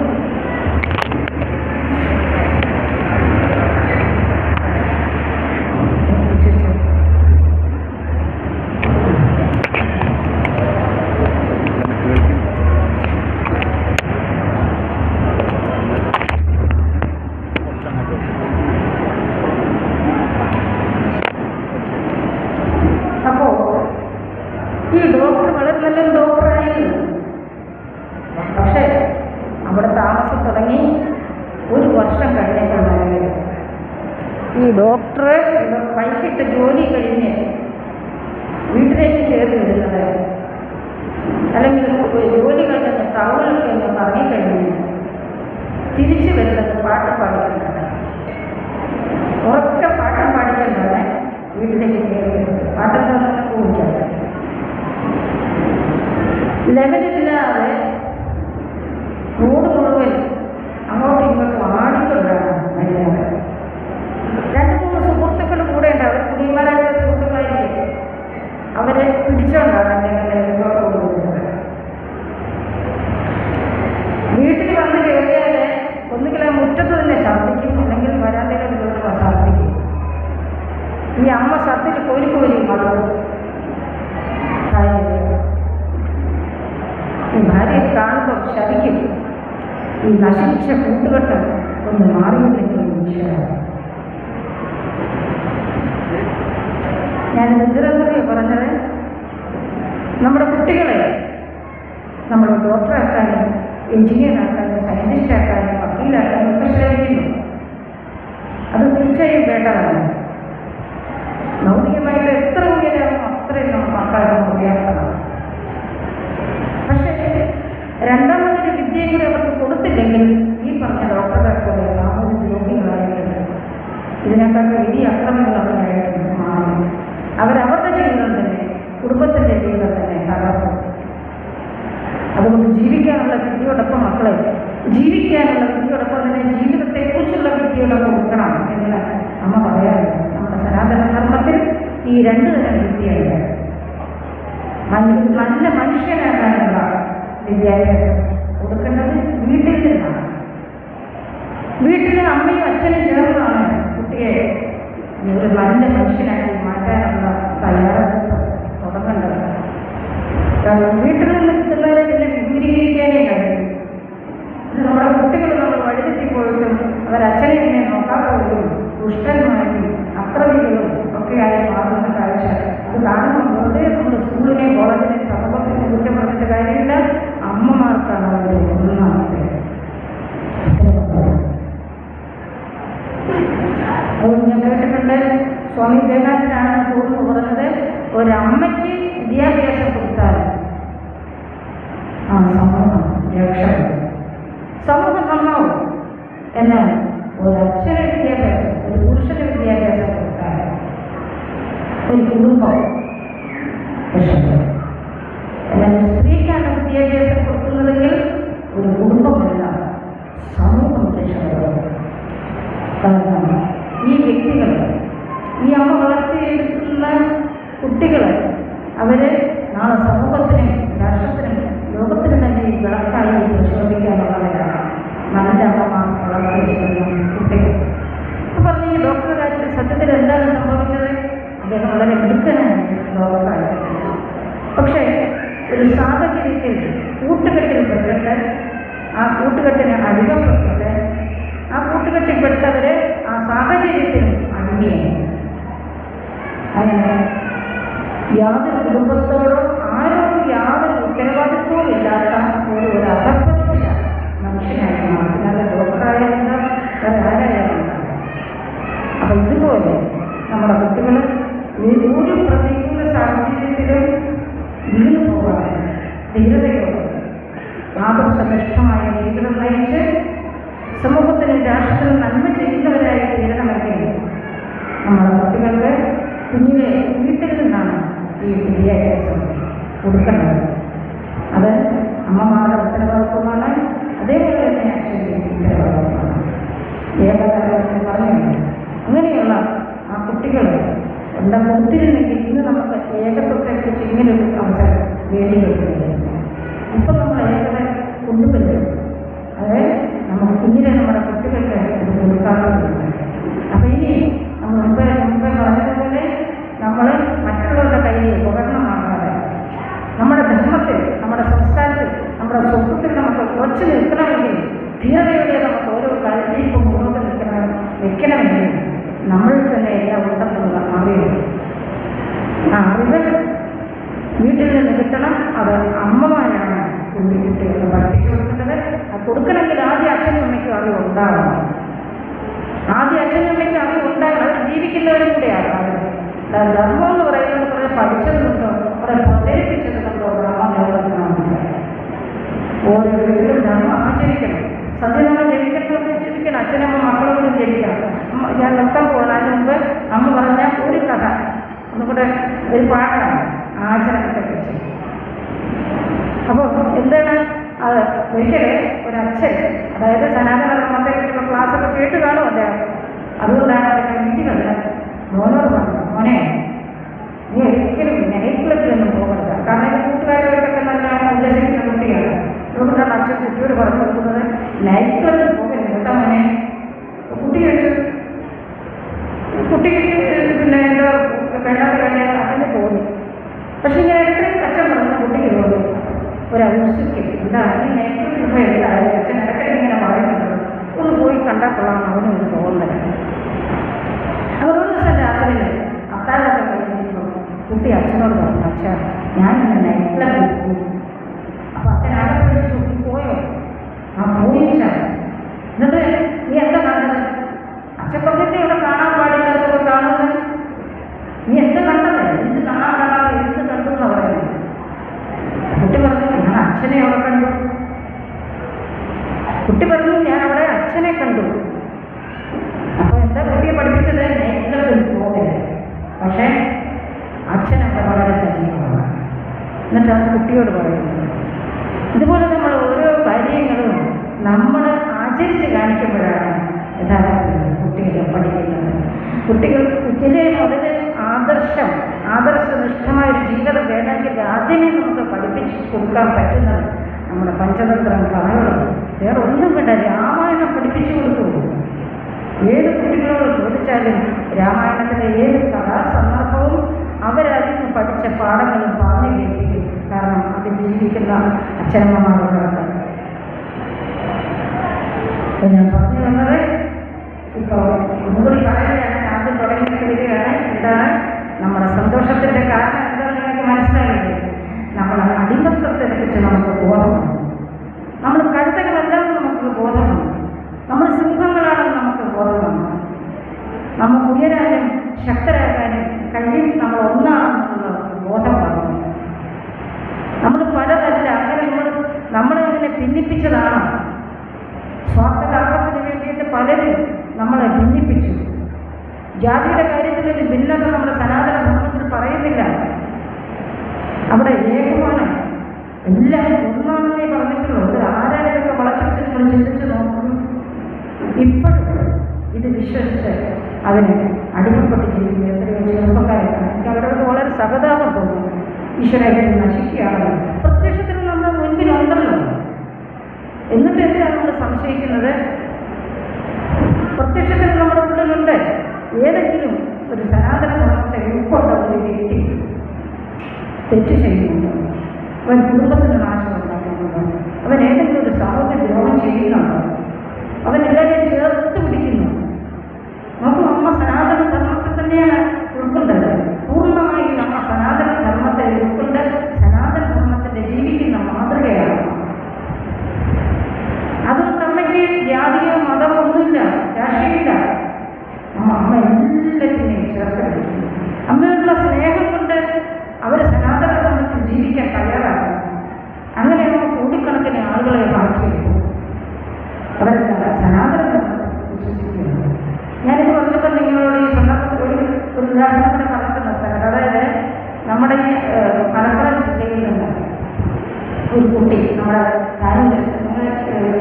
അപ്പോൾ ഈ ഡോക്ടർ വളരെ നല്ലൊരു ഡോക്ടറായിരുന്നു. പക്ഷേ അവിടെ താമസം തുടങ്ങി 1 വർഷം കഴിഞ്ഞപ്പോഴാണ് ഈ ഡോക്ടർ വൈകിട്ട് ജോലി കഴിഞ്ഞ് വീട്ടിലേക്ക് കയറി വരുന്നത്, അല്ലെങ്കിൽ ജോലി കഴിഞ്ഞ് ടൗണിലൊക്കെ ഒന്ന് ഇറങ്ങിക്കഴിഞ്ഞ് തിരിച്ചു വരുന്നത് പാട്ട് പാടിക്കണ്ടാണ്. ഉറക്കെ പാട്ടം പാടിക്കണ്ടാണ് വീട്ടിലേക്ക് കയറി വരുന്നത്. പാട്ടൊക്കെ പോയിട്ടാണ് ലെവലില്ലാതെ റോഡ് മുഴുവൻ അങ്ങോട്ടും ഇങ്ങോട്ടും ആടിക്കൊണ്ടാണ് വരുന്നത്. 2-3 സുഹൃത്തുക്കൾ കൂടെ ഉണ്ട്. അവർ കുടിമലയുടെ സുഹൃത്തുക്കളായിരിക്കും. അവരെ പിടിച്ചോണ്ടാണ് അദ്ദേഹം കൊണ്ടുവരുന്നത്. വീട്ടിൽ വന്ന് കയറിയാൽ ഒന്നുകിൽ ആ മുറ്റത്ത് തന്നെ ഛർദ്ദിക്കും, അല്ലെങ്കിൽ വരാന്തയിൽ കയറുമ്പോൾ ഛർദ്ദിക്കും. ഈ അമ്മ ഛർദ്ദിൽ കോരി വളർന്നു. ഈ ഭാര്യയെ കാണുമ്പോൾ ശരിക്കും ഈ നശിച്ച കൂട്ടുകെട്ട് ഒന്ന് മാറിയില്ലെങ്കിൽ ഈശ്വരൻ. ഞാനിത് എന്തിനാണ് പറഞ്ഞത്? നമ്മുടെ കുട്ടികളെ നമ്മൾ ഡോക്ടറാക്കാനും എഞ്ചിനീയറാക്കാനും സയൻറ്റിസ്റ്റാക്കാനും വക്കീലാക്കാനും ഒക്കെ ശ്രമിക്കുന്നു. അത് തീർച്ചയായും വേണ്ടതാണ്. ഭൗതികമായിട്ട് എത്ര ഉയരാമോ അത്രയും നമ്മൾ മക്കളെ ഉയർത്തണം. പക്ഷേ രണ്ടാമതൊരു വിദ്യയും അവർക്ക് കൊടുത്തില്ലെങ്കിൽ ഈ പറഞ്ഞ ഡോക്ടറെ പോലെ സാമൂഹിക രോഗികളായിട്ടുണ്ട്, ഇതിനേക്കാൾ വലിയ അക്രമങ്ങളായിട്ട് മാറി അവരവരുടെ ജീവിതം തന്നെ, കുടുംബത്തിൻ്റെ ജീവിതം തന്നെ തകർന്നു. അതുകൊണ്ട് ജീവിക്കാനുള്ള വിദ്യയോടൊപ്പം മക്കളെ ജീവിക്കാനുള്ള വിദ്യയോടൊപ്പം തന്നെ ജീവിതത്തെക്കുറിച്ചുള്ള വിദ്യയോടൊപ്പം കൊടുക്കണം എന്ന് അമ്മ പറയാറുണ്ട്. നമ്മുടെ സനാതന ധർമ്മത്തിൽ ഈ 2 തരം വിദ്യയുണ്ട്. നല്ല മനുഷ്യനാകാനുള്ള വിദ്യാഭ്യാസം കൊടുക്കേണ്ടത് വീട്ടിൽ നിന്നാണ്. വീട്ടിൽ അമ്മയും അച്ഛനും ചേർന്നാണ് കുട്ടിയെ ഒരു നല്ല മനുഷ്യനാക്കി മാറ്റാനുള്ള തയ്യാറെടുപ്പ് തുടങ്ങേണ്ടത്. വീട്ടിൽ നിന്ന് കിട്ടുന്നവരെ പിന്നെ വിപുലീകരിക്കാനേ കഴിയും. നമ്മുടെ കുട്ടികൾ നമ്മൾ വഴിതെറ്റിപ്പോയിട്ടും അവരച്ഛനെ എന്നെ നോക്കാത്തവരും ദുഷ്ടന്മാരും അക്രമികളും ഒക്കെയായി മാറുന്ന കാഴ്ച അത് കാണുമ്പോൾ വെറുതെ നമ്മൾ സ്കൂളിനെ കോളേജിനെ സമൂഹത്തിന് കുറ്റം പറഞ്ഞിട്ട് കാര്യമില്ല. അമ്മമാർക്കാണ് അവരുടെ ഒന്നാമത്തെ. അതുകൊണ്ട് ഞാൻ കേട്ടിട്ടുണ്ട്, സ്വാമി വിവേകാനന്ദനാണ് തോന്നുന്നു പറഞ്ഞത്, ഒരമ്മയ്ക്ക് വിദ്യാഭ്യാസം കൊടുത്താൽ ആ സമൂഹം രക്ഷപ്പെടും, സമൂഹം നന്നാവും. എന്നാൽ ഒരച്ഛന് വിദ്യാഭ്യാസം, ഒരു പുരുഷന് വിദ്യാഭ്യാസം കൊടുത്താൽ ഒരു കുടുംബം രക്ഷപ്പെടും. എന്നാൽ സ്ത്രീക്കാണ് വിദ്യാഭ്യാസം കൊടുക്കുന്നതെങ്കിൽ ഒരു കുടുംബമല്ല സമൂഹം രക്ഷപ്പെടും. കാരണം ഈ വ്യക്തികൾ, ഈ അമ്മ വളർത്തിയെടുക്കുന്ന കുട്ടികൾ, അവർ നാളെ സമൂഹത്തിനും രാഷ്ട്രത്തിനും ലോകത്തിനും തന്നെ വിളക്കായി പരിശോധിക്കാനുള്ളവരാണ് നല്ല അമ്മമാർ വളർത്തിയെടുക്കുന്ന കുട്ടികൾ. അപ്പോൾ പറഞ്ഞ ഈ ഡോക്ടറുടെ കാര്യത്തിൽ സത്യത്തിൽ എന്താണ് സംഭവിച്ചത്? അദ്ദേഹം വളരെ മിടുക്കനായ ഡോക്ടറായിരുന്നു. പക്ഷേ ഒരു സാഹചര്യത്തിൽ കൂട്ടുകെട്ടിൽ പെട്ടിട്ട് ആ കൂട്ടുകെട്ടിന് അടിമപ്പെട്ടിട്ട് ആ കൂട്ടുകെട്ടിൽപ്പെട്ടവർ ആ സാഹചര്യത്തിന് അടിമയായി. അങ്ങനെ യാതൊരു കുടുംബത്തോടും ആരോടും യാതൊരു ഉത്തരവാദിത്വവും ഇല്ലാത്ത ഒരു അധപ്പതിച്ച മനുഷ്യനായി മാറി. നല്ല ഡോക്ടറായിരുന്ന ആരായിരുന്നു. അപ്പം ഇതുപോലെ നമ്മുടെ കുട്ടികൾ ഒരു പ്രതികൂല സാഹചര്യത്തിലും വീണു പോകാതെ ധീരതയോടെ ആദർശനിഷ്ഠമായ ജീവിതം നയിച്ച് സമൂഹത്തിനും രാഷ്ട്രത്തിനും നന്മ ചെയ്യുന്നവരായി തീരണമെങ്കിൽ നമ്മുടെ കുട്ടികൾക്ക് കുഞ്ഞിലെ വീട്ടിൽ നിന്നാണ് ഈ വിദ്യാഭ്യാസം കൊടുക്കേണ്ടത്. അത് അമ്മമാരുടെ ഉത്തരവാദിത്വമാണ്, അതേപോലെ തന്നെ അച്ഛൻ്റെ ഉത്തരവാദിത്വമാണ്. ഏകകാലം പറഞ്ഞിട്ടുണ്ട്. അങ്ങനെയുള്ള ആ കുട്ടികൾ എന്താ കൊടുത്തിരുന്നെങ്കിൽ ഇന്ന് നമുക്ക് ഏകത്വത്തെക്കുറിച്ച് ഇങ്ങനൊരു അവസരം വേണ്ടി വരുന്നത്. ഇപ്പം നമ്മൾ ഏറെ കൊണ്ടുവരുന്നത് അതായത് നമുക്ക് കുഞ്ഞിനെ നമ്മുടെ കുട്ടികൾക്ക് അത് കൊടുക്കാറുണ്ട്. അപ്പം ഇനി നമ്മൾ മുമ്പേ പറഞ്ഞതുപോലെ നമ്മൾ മറ്റുള്ളവരുടെ കയ്യിൽ ഉപകരണമാകാതെ നമ്മുടെ ധർമ്മത്തിൽ, നമ്മുടെ സംസ്കാരത്തിൽ, നമ്മുടെ സ്വത്വത്തിൽ നമുക്ക് കുറച്ച് നിൽക്കണമെങ്കിൽ ധീരതയോടെ നമുക്ക് ഓരോ കാര്യത്തിലും മുന്നോട്ട് വെക്കണമെങ്കിൽ നമ്മളിൽ തന്നെ എല്ലാം ഉണ്ടെന്നുള്ള അറിവ്, ആ അറിവ് വീട്ടിൽ നിന്ന് കിട്ടണം. അത് അമ്മമാരാണ് കുട്ടികളെ പഠിപ്പിച്ചു കൊടുക്കേണ്ടത്. അത് കൊടുക്കണമെങ്കിൽ ആദ്യം അച്ഛനും അമ്മയ്ക്കും അറിവ് ഉണ്ടാകണം. ആദ്യം അച്ഛനും അമ്മയ്ക്കും അറിവ് ഉണ്ടാകണം. അവർ ജീവിക്കുന്നവരും കൂടെയാണ്. ധർമ്മം എന്ന് പറയുന്നത് കുറേ പഠിച്ചതുകൊണ്ടോ കുറേ പ്രചരിപ്പിച്ചതുകൊണ്ടോ ധർമ്മം നിലനിർത്തണമെന്നില്ല. ഓരോരുത്തരും ധർമ്മം ആചരിക്കണം. സത്യനാമം ജനിക്കണം. അച്ഛനമ്മ മക്കളോടും ജനിക്കണം. ഞാൻ നിർത്താൻ പോകുന്ന അതിന് മുമ്പ് അമ്മ പറഞ്ഞ ഒരു കഥ ഒന്നുകൂടെ ഒരു പാട്ടാണ് ആചരണത്തെക്കുറിച്ച്. അപ്പോൾ എന്താണ് അത്? ഒരിക്കലേ ഒരച്ഛൻ, അതായത് സനാതന ധർമ്മത്തെക്കുറിച്ചുള്ള ക്ലാസ്സൊക്കെ കേട്ട് കാണും അദ്ദേഹം. അതുകൊണ്ടാണ് അദ്ദേഹം വീട്ടിൽ വന്ന് മോനോട് പറഞ്ഞു, മോനെ നീ ഒരിക്കലും നൈറ്റ് ക്ലബിലൊന്നും പോകരുത്. കാരണം കൂട്ടുകാരുമായിട്ടൊക്കെ നല്ല ഉല്ലസിക്കുന്ന കുട്ടിയാണ്. അതുകൊണ്ടാണ് അച്ഛൻ കുട്ടിയോട് പറഞ്ഞു കൊടുക്കുന്നത്, നൈറ്റ് ക്ലബിൽ പോകരുത് കേട്ടോ മോനെ. കുട്ടിക്ക് പിന്നെ എന്തോ വേണ്ടാത്ത കാര്യം അങ്ങനെ തോന്നി. പക്ഷെ ഇങ്ങനെ ഇടയ്ക്ക് അച്ഛൻ പറഞ്ഞു കുട്ടിക്ക് തോന്നി ഒരു ഔഷധിക്കും എന്താണ് ഈ നൈറ്റ് ക്ലബ് എന്തായാലും അച്ഛൻ ഇടയ്ക്കിടെ ഇങ്ങനെ പറയുന്നുണ്ട്, ഒന്ന് പോയി കണ്ടാൽ കൊള്ളാം അവനും ഒരു തോന്നൽ. അപ്പോൾ ഒരു ദിവസം രാത്രിയിൽ അത്താഴമൊക്കെ കഴിഞ്ഞിരിക്കും കുട്ടി അച്ഛനോട് പറഞ്ഞു, അച്ഛാ ഞാൻ ഇന്ന് നൈറ്റ് ക്ലബിൽ പോയി. അപ്പോൾ അച്ഛൻ ആകെ പോയോ? ആ പോയിച്ചാ. എന്നിട്ട് നീ എന്താ കണ്ടത്? അച്ഛൻ പറഞ്ഞിട്ട് ഇവിടെ കാണാൻ പാടില്ലാത്തവർ കാണുന്നത്. നീ എന്താ കണ്ടത്? എന്ത് കാണാൻ കാണാതെ എന്ത് കണ്ടു എന്ന് പറയുന്നത്? കുട്ടി പറഞ്ഞു, ഞാൻ അച്ഛനെ അവിടെ കണ്ടു. കുട്ടി പറഞ്ഞു, ഞാൻ അവിടെ അച്ഛനെ കണ്ടു. അപ്പോൾ എന്താ കുട്ടിയെ പഠിപ്പിച്ചത്? നൈറ്റ് പോകരുത്. പക്ഷേ അച്ഛനൊക്കെ വളരെ സജീവമാണ്. എന്നിട്ട് അത് കുട്ടിയോട് പറയുന്നത്. ഇതുപോലെ നമ്മൾ ഓരോ കാര്യങ്ങളും നമ്മൾ ആചരിച്ച് കാണിക്കുമ്പോഴാണ് യഥാർത്ഥത്തിൽ കുട്ടികളെ പഠിക്കുന്നത്. കുട്ടികൾ കുട്ടികളെ മുതൽ ആദർശനിഷ്ഠമായൊരു ജീവിതം വേണമെങ്കിൽ ആദ്യമേ നമുക്ക് പഠിപ്പിച്ച് കൊടുക്കാൻ പറ്റുന്നത് നമ്മുടെ പഞ്ചതന്ത്രം കഥകളും വേറെ ഒന്നും വേണ്ട. രാമായണം പഠിപ്പിച്ചു കൊടുക്കുള്ളൂ. ഏത് കുട്ടികളോട് ചോദിച്ചാലും രാമായണത്തിലെ ഏത് കഥാസന്ദർഭവും അവരതിൽ നിന്ന് പഠിച്ച പാഠങ്ങളും പറഞ്ഞു കേൾപ്പിക്കും. കാരണം അതിൽ ജീവിക്കുന്ന അച്ഛനമ്മമാരുടെ ഞാൻ പറഞ്ഞു വന്നത് ഇപ്പോൾ ഒന്നുകൂടി പറയുകയാണ്. ആദ്യം തുടങ്ങി വരികയാണ്. എന്താണ് നമ്മുടെ സന്തോഷത്തിൻ്റെ കാരണം എന്താണെന്ന് നിങ്ങൾക്ക് മനസ്സിലായില്ലേ? നമ്മൾ അടിമത്തത്തെക്കുറിച്ച് നമുക്ക് ബോധമുണ്ട്. നമ്മൾ കഴുതകളല്ലാന്ന് നമുക്ക് ബോധമുണ്ട്. നമ്മൾ സിംഹങ്ങളാണെന്ന് നമുക്ക് ബോധമുണ്ട്. നമുക്ക് ഉയരാനും ശക്തരാകാനും കഴിയും. നമ്മൾ ഒന്നാണെന്നുള്ള ബോധം പറഞ്ഞു. നമ്മൾ പലതല്ല. അങ്ങനെ നമ്മളെ അങ്ങനെ ഭിന്നിപ്പിച്ചതാണ്. സ്വാർത്ഥ ലാഭത്തിന് വേണ്ടിയിട്ട് പലരും നമ്മളെ ഭിന്നിപ്പിച്ചു. ജാതിയുടെ കാര്യത്തിലൊരു ഭിന്നത നമ്മുടെ സനാതന ധർമ്മത്തിൽ പറയുന്നില്ല. അവിടെ ഏകമാണ്. എല്ലാവരും ഒന്നാണെന്നേ പറഞ്ഞിട്ടുള്ളൂ. ഇത് ആരാരൊക്കെ വളർച്ച ചിന്തിച്ച് നോക്കുന്നു. ഇപ്പോഴും ഇത് വിശ്വസിച്ച് അതിന് അടിമപ്പെട്ട് ജീവിക്കുന്ന എത്രയോ ചെറുപ്പക്കാരാണ്. എനിക്ക് അവരോട് വളരെ സഹതാപം തോന്നുന്നു. ഈശ്വരനെ നശിക്കുകയാണെന്ന് പ്രത്യക്ഷത്തിൽ നമ്മുടെ മുൻപിലുണ്ടല്ലോ. എന്നിട്ട് എന്തിനാണ് നമ്മൾ സംശയിക്കുന്നത്? പ്രത്യക്ഷത്തിൽ നമ്മുടെ ഉള്ളിലുണ്ട്. ഏതെങ്കിലും ഒരു സനാതന ധർമ്മത്തെ ഉൾക്കൊണ്ട ഒരു വ്യക്തി തെറ്റ് ചെയ്യുന്നുണ്ടോ? അവൻ കുടുംബത്തിന് നാശം ഉണ്ടാക്കുന്നുണ്ടോ? അവൻ ഏതെങ്കിലും ഒരു സാമൂഹ്യ ദ്രോഹം ചെയ്യുന്നുണ്ടോ? അവൻ എല്ലാവരെയും ചേർത്ത് പിടിക്കുന്നു. നമുക്ക് നമ്മ സനാതന ധർമ്മത്തെ തന്നെയാണ് ഉൾക്കൊണ്ടത്. പൂർണ്ണമായി നമ്മ സനാതന ധർമ്മത്തെ ഉൾക്കൊണ്ട് സനാതന ധർമ്മത്തിന്റെ ജീവിക്കുന്ന മാതൃകയാണ്. അതുകൊണ്ട് അമ്മയ്ക്ക് ജാതിയോ മതമോ ഒന്നുമില്ല, രാഷ്ട്രീയമില്ല. അമ്മ എല്ലാത്തിനെയും ചേർത്ത് പിടിക്കുന്നു. അമ്മയോടുള്ള സ്നേഹം കൊണ്ട് അവർ സനാതന ധർമ്മത്തിൽ ജീവിക്കാൻ തയ്യാറാണ്. അങ്ങനെ നമ്മൾ കോടിക്കണക്കിന് ആളുകളെ മാറ്റിയെടുക്കും. അവരെന്താ സനാതന ധർമ്മത്തെ വിശ്വസിക്കുന്നു. ഞാനിത് പറഞ്ഞപ്പോൾ നിങ്ങളോട് ഈ സന്ദർഭത്തിൽ ഒരു ഉദാഹരണത്തിന് പറഞ്ഞു നിർത്താൻ. അതായത് നമ്മുടെ ഈ മലപ്പുറം ജില്ലയിൽ നിന്ന് ഒരു കുട്ടി നമ്മുടെ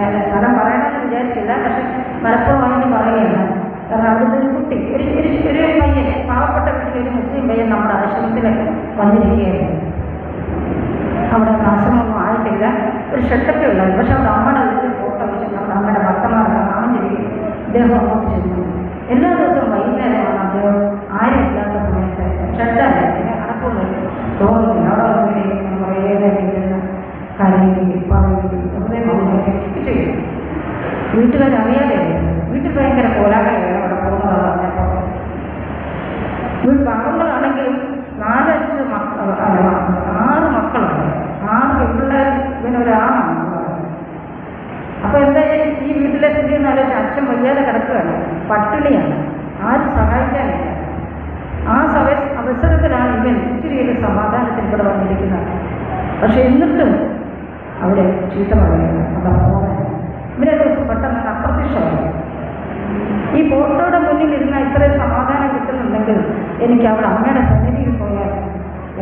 ഞാൻ സ്ഥലം പറയണമെന്ന് വിചാരിച്ചില്ല. പക്ഷെ മലപ്പുറമാണെന്ന് പറയുകയാണ്. കാരണം അവിടുത്തെ ഒരു കുട്ടി ഒരു പയ്യൻ, പാവപ്പെട്ട വീട്ടിലൊരു മുസ്ലിം പയ്യൻ നമ്മുടെ ആശ്രമത്തിൽ വന്നിരിക്കുകയായിരുന്നു. അവിടെ നാശമൊന്നും ആയിട്ടില്ല, ഒരു ഷെട്ടൊക്കെ ഉള്ളത്. പക്ഷെ അവിടെ അമ്മയുടെ വീട്ടിൽ ഫോട്ടോ വെച്ചിട്ട് അവിടെ അമ്മയുടെ ഭർത്തമാരുടെ മാമൻ ചെയ്യും. അദ്ദേഹം അങ്ങോട്ട് ചെന്നു. എല്ലാ ദിവസവും വൈകുന്നേരമാണ് അദ്ദേഹം ആരും ഇല്ലാത്ത സമയത്ത് ഷെഡല്ലേ അടക്കൊന്നും തോന്നുന്നില്ല. അവിടെ വന്നിട്ട് കുറേ ഇരുന്ന് കരയുകയും പറയുകയും വെറുതെ മൗനമൊക്കെ ചെയ്യും. വീട്ടുകാരറിയാതെ വീട്ടിൽ ഭയങ്കര കോലാഹലമാണ് അവിടെ പോകുന്നത് പറഞ്ഞപ്പോൾ. പാവങ്ങളാണെങ്കിലും 4-5 6 മക്കളുണ്ട്. 6 പെൺപിള്ളേർ ഇവനൊരാണാണ്. അപ്പോൾ എന്തായാലും ഈ വീട്ടിലെ സ്ഥിതി എന്ന് ആലോചിച്ച് അച്ഛൻ വയ്യാതെ കിടക്കുകയാണ്, പട്ടിണിയാണ്, ആരും സഹായിക്കാനില്ല. ആ അവസരത്തിലാണ് ഇവൻ ഇച്ചിരിയൊരു സമാധാനത്തിൽ ഇവിടെ വന്നിരിക്കുന്നത്. പക്ഷെ എന്നിട്ടും അവിടെ ചീത്ത പറയുന്നത് അവിടെ പോകാൻ ഇവരെ ദിവസം പെട്ടെന്ന് അപ്രത്യക്ഷമായി. ഈ ഫോട്ടോയുടെ മുന്നിൽ ഇരുന്നാൽ ഇത്രയും സമാധാനം കിട്ടുന്നുണ്ടെങ്കിൽ എനിക്ക് അവിടെ അമ്മയുടെ സന്നിധിയിൽ പോയാൽ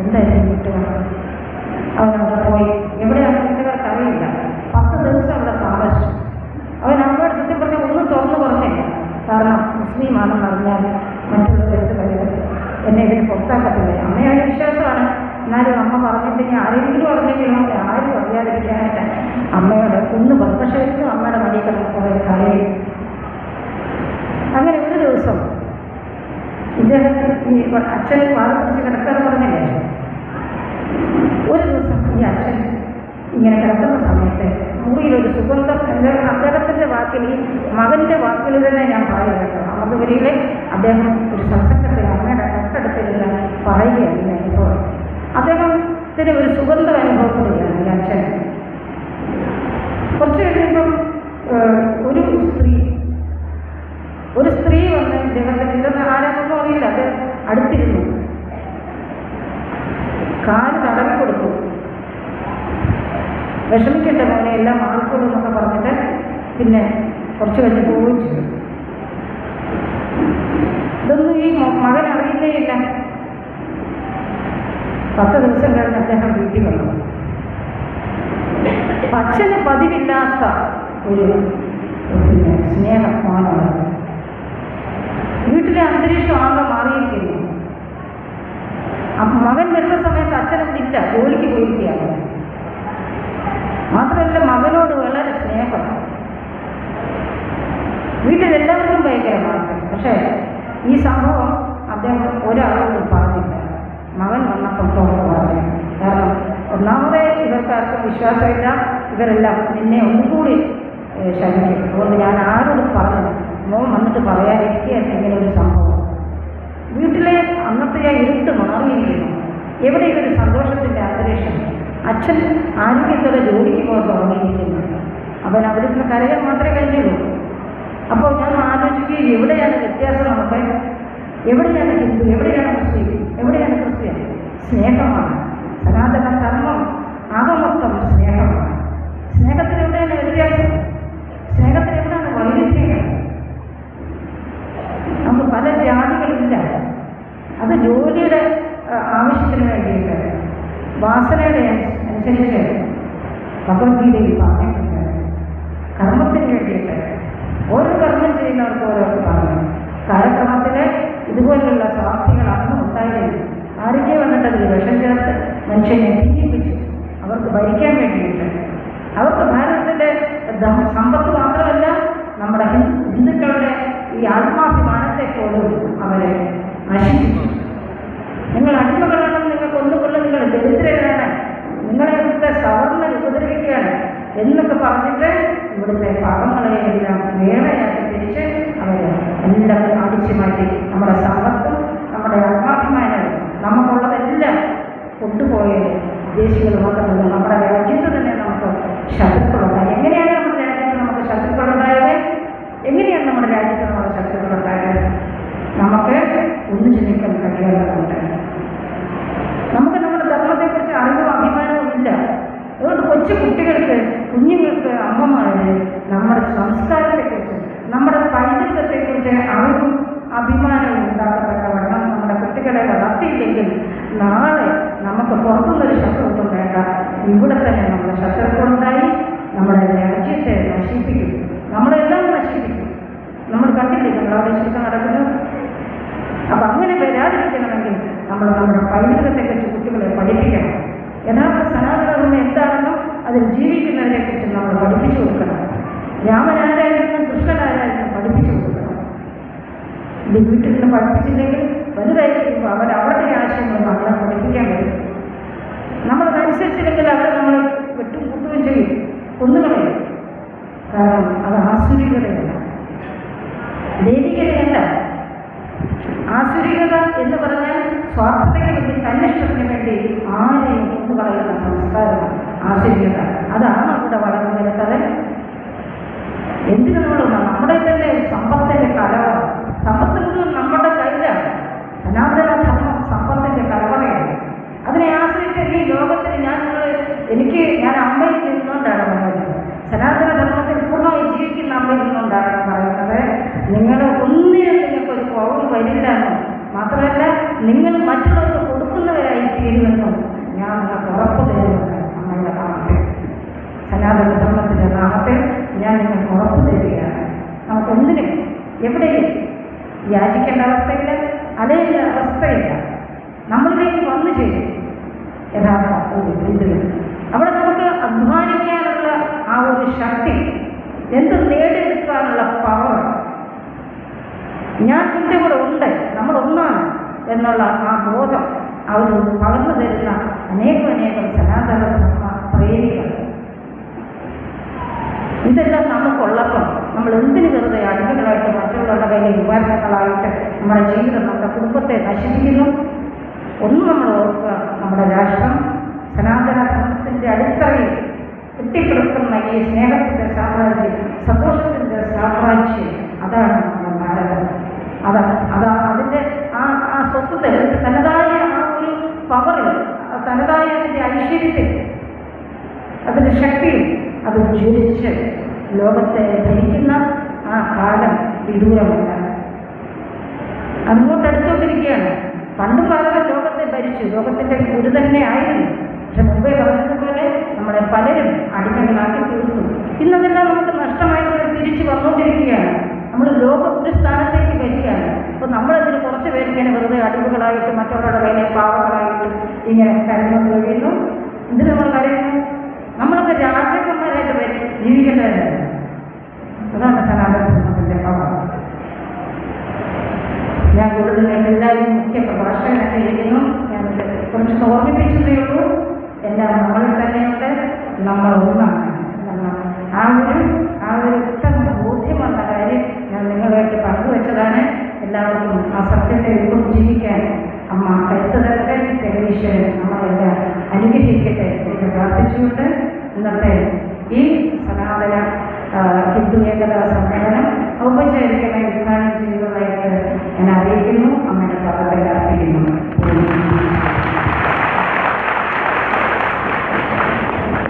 എന്തായാലും കിട്ടുക. അവനവിടെ പോയി. എവിടെയാണ് വീട്ടുകാർക്ക് അറിയില്ല. 10 ദിവസം അവിടെ താമസിച്ചു. അവൻ അമ്മയോട് സത്യം പറഞ്ഞാൽ ഒന്നും തുറന്നു പറഞ്ഞില്ല. കാരണം മുസ്ലിമാണെന്ന് അറിഞ്ഞാൽ മറ്റുള്ളവരെടുത്ത് കഴിയുന്നത് എന്നെ ഇതിന് പുറത്താക്കത്തില്ല. അമ്മയുടെ വിശ്വാസമാണ്. എന്നാലും അമ്മ പറഞ്ഞിട്ട് ആരെങ്കിലും അറിഞ്ഞെങ്കിലും ആരും അറിയാതിരിക്കാനായിട്ട് അമ്മയോട് ഒന്ന് പറഞ്ഞു. പക്ഷേ എന്നും അമ്മയുടെ മടിയിൽ കിടന്ന് കുറേ കരയും. അങ്ങനെ ഒരു ദിവസം ഇദ്ദേഹം ഈ അച്ഛൻ വാഴ പിടിച്ച് കിടക്കാന്ന് പറഞ്ഞില്ലേ, ഒരു ദിവസം ഈ അച്ഛൻ ഇങ്ങനെ കിടക്കുന്ന സമയത്ത് മുറിയിലൊരു സുഗന്ധം, അദ്ദേഹത്തിൻ്റെ വാക്കിൽ, ഈ മകൻ്റെ വാക്കിൽ തന്നെ ഞാൻ പറയുക. അമൃതപുരിയിലെ അദ്ദേഹം ഒരു സത്സംഗത്തിൽ അമ്മയുടെ തൊട്ടടുത്തിരുന്ന് പറയുകയാണ്. ഇപ്പോൾ അദ്ദേഹത്തിന് ഒരു സുഗന്ധം അനുഭവപ്പെടുകയാണ് ഈ അച്ഛൻ. കുറച്ച് കഴിയുമ്പം ഒരു സ്ത്രീ വന്ന് ഇദ്ദേഹത്തിന് ഇതൊന്നും ആരാണെന്നൊന്നും അറിയില്ല. അത് അടുത്തിരുന്നു, കാല് തടവി കൊടുത്തു. വിഷമിക്കേണ്ട മോനെ എല്ലാം മാറിക്കൊള്ളൂ എന്നൊക്കെ പറഞ്ഞിട്ട് പിന്നെ കുറച്ച് കഴിഞ്ഞ് പോവുകയും ചെയ്തു. ഇതൊന്നും ഈ മകൻ അറിയുന്നേ ഇല്ല. 10 ദിവസം കഴിഞ്ഞ് അദ്ദേഹം വീട്ടിൽ വന്നു. അച്ഛന് പതിവില്ലാത്ത ഒരു സ്നേഹമാണ്. വീട്ടിലെ അന്തരീക്ഷം ആകെ മാറിയിരിക്കുന്നു. മകൻ വരുന്ന സമയത്ത് അച്ഛനവിടെ ഇല്ല, ജോലിക്ക് പോയിരിക്കുകയാണ്. മാത്രമല്ല മകനോട് വളരെ സ്നേഹം. വീട്ടിലെല്ലാവർക്കും ഭയങ്കരമാണ്. പക്ഷേ ഈ സംഭവം അദ്ദേഹം ഒരാളോടും പറഞ്ഞില്ല. മകൻ വന്നപ്പോൾ തുറന്നു പറഞ്ഞു. കാരണം ഒന്നാമതേ ഇവർക്കാർക്കും വിശ്വാസമില്ല. ഇവരെല്ലാം നിന്നെ ഒന്നുകൂടി ശരിക്കും. അതുകൊണ്ട് ഞാൻ ആരോടും പറഞ്ഞു, മോൻ വന്നിട്ട് പറയാതിരിക്കുകയായിരുന്നു ഇങ്ങനെ ഒരു സംഭവം. വീട്ടിലെ അന്നത്തെ ആ ഇരുട്ട് മാറിയിരിക്കുന്നു. എവിടെയും ഒരു സന്തോഷത്തിൻ്റെ അന്തരീക്ഷം. അച്ഛൻ ആരോഗ്യത്തോടെ ജോലിക്ക് പോകാൻ തുടങ്ങിയിരിക്കുന്നു. അവൻ അവിടെ നിന്ന് കരയാൻ മാത്രമേ കഴിഞ്ഞുള്ളൂ. അപ്പോൾ ഞാൻ ആലോചിക്കുകയും എവിടെയാണ് വ്യത്യാസം നമുക്ക്? എവിടെയാണ് ഹിന്ദു, എവിടെയാണ് മുസ്ലിം, എവിടെയാണ് ക്രിസ്ത്യൻ? സ്നേഹമാണ്. സനാതന ധർമ്മം ആകെ മൊത്തം സ്നേഹമാണ്. സ്നേഹത്തിന് എവിടെയാണ് വ്യത്യാസം? സ്നേഹത്തിന് എവിടെയാണ് വൈരുദ്ധ്യം? നമുക്ക് പല ജാതികളില്ല. അത് ജോലിയുടെ ആവശ്യത്തിന് വേണ്ടിയിട്ട്, വാസനയുടെ അനുസരിച്ച് ഭഗവത്ഗീതയിൽ പറഞ്ഞിട്ടുണ്ട്. കർമ്മത്തിന് വേണ്ടിയിട്ട് ഓരോ കർമ്മം ചെയ്യുന്നവർക്ക് ഓരോർക്ക് പറഞ്ഞു. കാലക്രമത്തിൽ ഇതുപോലുള്ള സ്വാർത്ഥികൾ അന്നും ഉണ്ടായിരുന്നു. ആരൊക്കെ വന്നിട്ട് അതിൽ വിഷം ചേർത്ത് മനുഷ്യനെ ജീവിപ്പിച്ചു. അവർക്ക് ഭരിക്കാൻ വേണ്ടിയിട്ട്, അവർക്ക് ഭാരതത്തിൻ്റെ സമ്പത്ത് മാത്രമല്ല നമ്മുടെ ഹിന്ദുക്കളുടെ ഈ ആത്മാഭിമാനത്തെ പോലും അവരെ നശിപ്പിച്ചു. നിങ്ങൾ അടിമകളാണെന്ന് നിങ്ങൾക്ക് ഒന്നുകൊള്ള, നിങ്ങൾ ദരിദ്രരാണ്, നിങ്ങളെ ഇവിടുത്തെ സവർണ്ണ ഉപദ്രവിക്കുകയാണ് എന്നൊക്കെ പറഞ്ഞിട്ട് ഇവിടുത്തെ പാവങ്ങളെയെല്ലാം വേറെയാക്കി തിരിച്ച് അവർ എല്ലാം അടിച്ചു മാറ്റി. നമ്മുടെ സമ്പത്തും നമ്മുടെ ആത്മാഭിമാനവും നമുക്കുള്ളതെല്ലാം കൊണ്ടുപോയ വിദേശികൾ മാത്രമല്ല, നമ്മുടെ രാജ്യത്ത് തന്നെ നമുക്ക് ശത്രുക്കളുണ്ടായി. എങ്ങനെയാണ് നമ്മുടെ രാജ്യത്ത് നമുക്ക് ശത്രുക്കളുണ്ടായത്? എങ്ങനെയാണ് നമ്മുടെ രാജ്യത്ത് നമ്മുടെ ശത്രുക്കളുണ്ടായത്? നമുക്ക് ഒന്നു ചിന്തിക്കാൻ കഴിയാത്തതുകൊണ്ട് നമുക്ക് നമ്മുടെ ധർമ്മത്തെക്കുറിച്ച് അറിവും അഭിമാനവും ഇല്ല. അതുകൊണ്ട് കൊച്ചു കുട്ടികൾക്ക്, കുഞ്ഞുങ്ങൾക്ക്, അമ്മമാര് നമ്മുടെ സംസ്കാരത്തെക്കുറിച്ച്, നമ്മുടെ പൈതൃകത്തെക്കുറിച്ച് അറിവും അഭിമാനവും ഉണ്ടാക്കത്തക്കവണ്ണം നമ്മുടെ കുട്ടികളെ വളർത്തിയില്ലെങ്കിൽ നാളെ നമുക്ക് പുറത്തുനിന്നൊരു ശത്രുത്വം വേണ്ട, ഇവിടെ തന്നെ നമ്മുടെ ശത്രുക്കളുണ്ടായി നമ്മുടെ രാജ്യത്തെ നശിപ്പിക്കും, നമ്മളെല്ലാം നശിപ്പിക്കും. നമ്മൾ കണ്ടില്ലേ നമ്മളവിടെ ശരിക്കും നടക്കുന്നത്? അപ്പം അങ്ങനെ വരാതിരിക്കണമെങ്കിൽ നമ്മൾ നമ്മുടെ പൈതൃകത്തെക്കുറിച്ച് കുട്ടികളെ പഠിപ്പിക്കണം. യഥാർത്ഥ സനാതന രാമനാരായിരുന്നു കൃഷ്ണനാരായിരുന്നു പഠിപ്പിച്ചു കൊടുക്കണം. ഇത് വീട്ടിൽ നിന്ന് പഠിപ്പിച്ചില്ലെങ്കിൽ വലുതായിരിക്കുമ്പോൾ അവരുടെ ആശയങ്ങൾ നമ്മളെ പഠിപ്പിക്കാൻ കഴിയും. നമ്മളതനുസരിച്ചില്ലെങ്കിൽ അവർ നമ്മളെ വെട്ടും കൂട്ടുകയും ചെയ്യും, കൊന്നുകളയും. കാരണം അത് ആസുരികതയല്ല, ദൈവികതയല്ല. ആസുരികത എന്ന് പറഞ്ഞാൽ സ്വാർത്ഥതയ്ക്ക് വേണ്ടി, തന്നിഷ്ടത്തിന് വേണ്ടി ആരെയും കൊന്നുകളയുന്ന സംസ്കാരമാണ് ആസുരികത. അതാണ് അവിടെ വളർന്നു വരുന്നത്. എന്തിനു നമ്മുടെ തന്നെ സമ്പത്തിൻ്റെ കലവറ, സമ്പത്ത് മുഴുവൻ നമ്മുടെ കയ്യിലാണ്. സനാതന ധർമ്മം സമ്പത്തിൻ്റെ കലവറയാണ്. അതിനെ ആശ്രയിച്ച് ഈ ലോകത്തിന് ഞാൻ അമ്മയിൽ നിന്നുകൊണ്ടാണ് പറയുന്നത്. സനാതന ധർമ്മത്തിൽ പൂർണ്ണമായി ജീവിക്കുന്ന അമ്മയിൽ നിന്നുകൊണ്ടാണ് പറയുന്നത്. നിങ്ങൾ ഒന്നിനും നിങ്ങൾക്കൊരു കുറവ് വരില്ലെന്നും മാത്രമല്ല നിങ്ങൾ മറ്റുള്ളവർക്ക് കൊടുക്കുന്നവരായി തീരുമെന്നും ഞാൻ നിങ്ങൾക്ക് ഉറപ്പ് തരുന്നുണ്ട്. അമ്മയുടെ നാമത്തിൽ, സനാതന ധർമ്മത്തിൻ്റെ നാമത്തിൽ ഞാൻ നിങ്ങൾക്ക് ഉറപ്പ് തരികയാണ്. നമുക്കൊന്നിനും എവിടെയും യാചിക്കേണ്ട അവസ്ഥയില്ല, അലയേണ്ട അവസ്ഥയില്ല. നമ്മളിലേക്ക് വന്നു ചെയ്യും യഥാർത്ഥ ഒരു ഇതിൽ. അവിടെ നമുക്ക് അധ്വാനിക്കാനുള്ള ആ ഒരു ശക്തി, എന്ത് നേടിയെടുക്കാനുള്ള പവർ, ഞാൻ ഇതിൻ്റെ കൂടെ ഉണ്ട്, നമ്മളൊന്നാണ് എന്നുള്ള ആ ബോധം അവർ പകർന്നു തരുന്ന അനേകം സനാതന ധർമ്മ പ്രേമികൾ. ഇതെല്ലാം നമുക്കുള്ളപ്പോൾ നമ്മൾ എന്തിനു വെറുതെ അടിമകളായിട്ട് മറ്റുള്ളവരുടെ കയ്യിൽ ഉപകരണങ്ങളായിട്ട് നമ്മുടെ ജീവിതം, നമ്മുടെ കുടുംബത്തെ നശിപ്പിക്കുന്നു? ഒന്ന് നമ്മൾ ഓർക്കുക, നമ്മുടെ രാഷ്ട്രം സനാതന ധർമ്മത്തിൻ്റെ അടിത്തറയിൽ കെട്ടിപ്പടുക്കുന്ന ഈ സ്നേഹത്തിൻ്റെ സാമ്രാജ്യം, സന്തോഷത്തിൻ്റെ സാമ്രാജ്യം, അതാണ് നമ്മുടെ ഭാരതം. അതിൻ്റെ ആ സ്വത്വത്തിൽ, തനതായ ആ ഒരു പവറിൽ, തനതായ അതിൻ്റെ ഐശ്വര്യത്തിൽ, അതിൻ്റെ ശക്തിയിൽ അത് ജ്വലിച്ച് ലോകത്തെ ഭരിക്കുന്ന ആ കാലം വിദൂരമല്ല, അങ്ങോട്ടടുത്തോണ്ടിരിക്കുകയാണ്. പണ്ടും ഭാരതം ലോകത്തെ ഭരിച്ചു, ലോകത്തിൻ്റെ ഒരു തന്നെ ആയിരുന്നു. പക്ഷെ മുമ്പേ പറഞ്ഞതുപോലെ നമ്മളെ പലരും അടിമകളാക്കി തീർത്തു. ഇന്നതെല്ലാം നമുക്ക് നഷ്ടമായിട്ട് തിരിച്ചു വന്നുകൊണ്ടിരിക്കുകയാണ്. നമ്മൾ ലോകം ഒരു സ്ഥാനത്തേക്ക് വരികയാണ്. അപ്പോൾ നമ്മളതിന് കുറച്ച് പേര് ഇങ്ങനെ വെറുതെ അടിമകളായിട്ട് മറ്റുള്ളവരുടെ കയ്യിലെ പാവങ്ങളായിട്ട് ഇങ്ങനെ കരഞ്ഞു കഴിയുന്നു. ഇതിന് നമ്മൾ കരയുന്നു. നമ്മളൊക്കെ രാജാക്കന്മാരായിട്ട് ജീവിക്കേണ്ടതല്ല. അതാണ് സനാതന ധർമ്മത്തിൻ്റെ പവർ. ഞാൻ കൂടുതൽ എല്ലാവരും മുഖ്യ പ്രഭാഷകനൊക്കെ ഇരിക്കുന്നു. ഞാൻ കുറച്ച് ഓർമ്മിപ്പിച്ചതേ ഉള്ളൂ. എല്ലാം നമ്മളിൽ തന്നെയുണ്ട്, നമ്മൾ ഒന്നാണ്. ആ ഒരു ഉത്തമ ബോധ്യം വന്ന കാര്യം ഞാൻ നിങ്ങളുമായിട്ട് പങ്കുവെച്ചതാണ്. എല്ലാവർക്കും ആ സത്യത്തെ ഉൾക്കൊണ്ട് ജീവിക്കാൻ അമ്മ കരുത്ത് തരട്ടെ. ജഗദീശ്വരൻ നമ്മളെല്ലാം അനുഗ്രഹിക്കട്ടെ എന്ന് പ്രാർത്ഥിച്ചുകൊണ്ട് ഇന്നത്തെ ഈ സനാതന ഹിന്ദു ഏകതാ സമ്മേളനം ഔപചാരികമായി ഉദ്ഘാടനം ചെയ്യുന്നതായിട്ട് ഞാൻ അറിയിക്കുന്നു. അമ്മയുടെ പാദത്തിൽ അർപ്പിക്കുന്നു.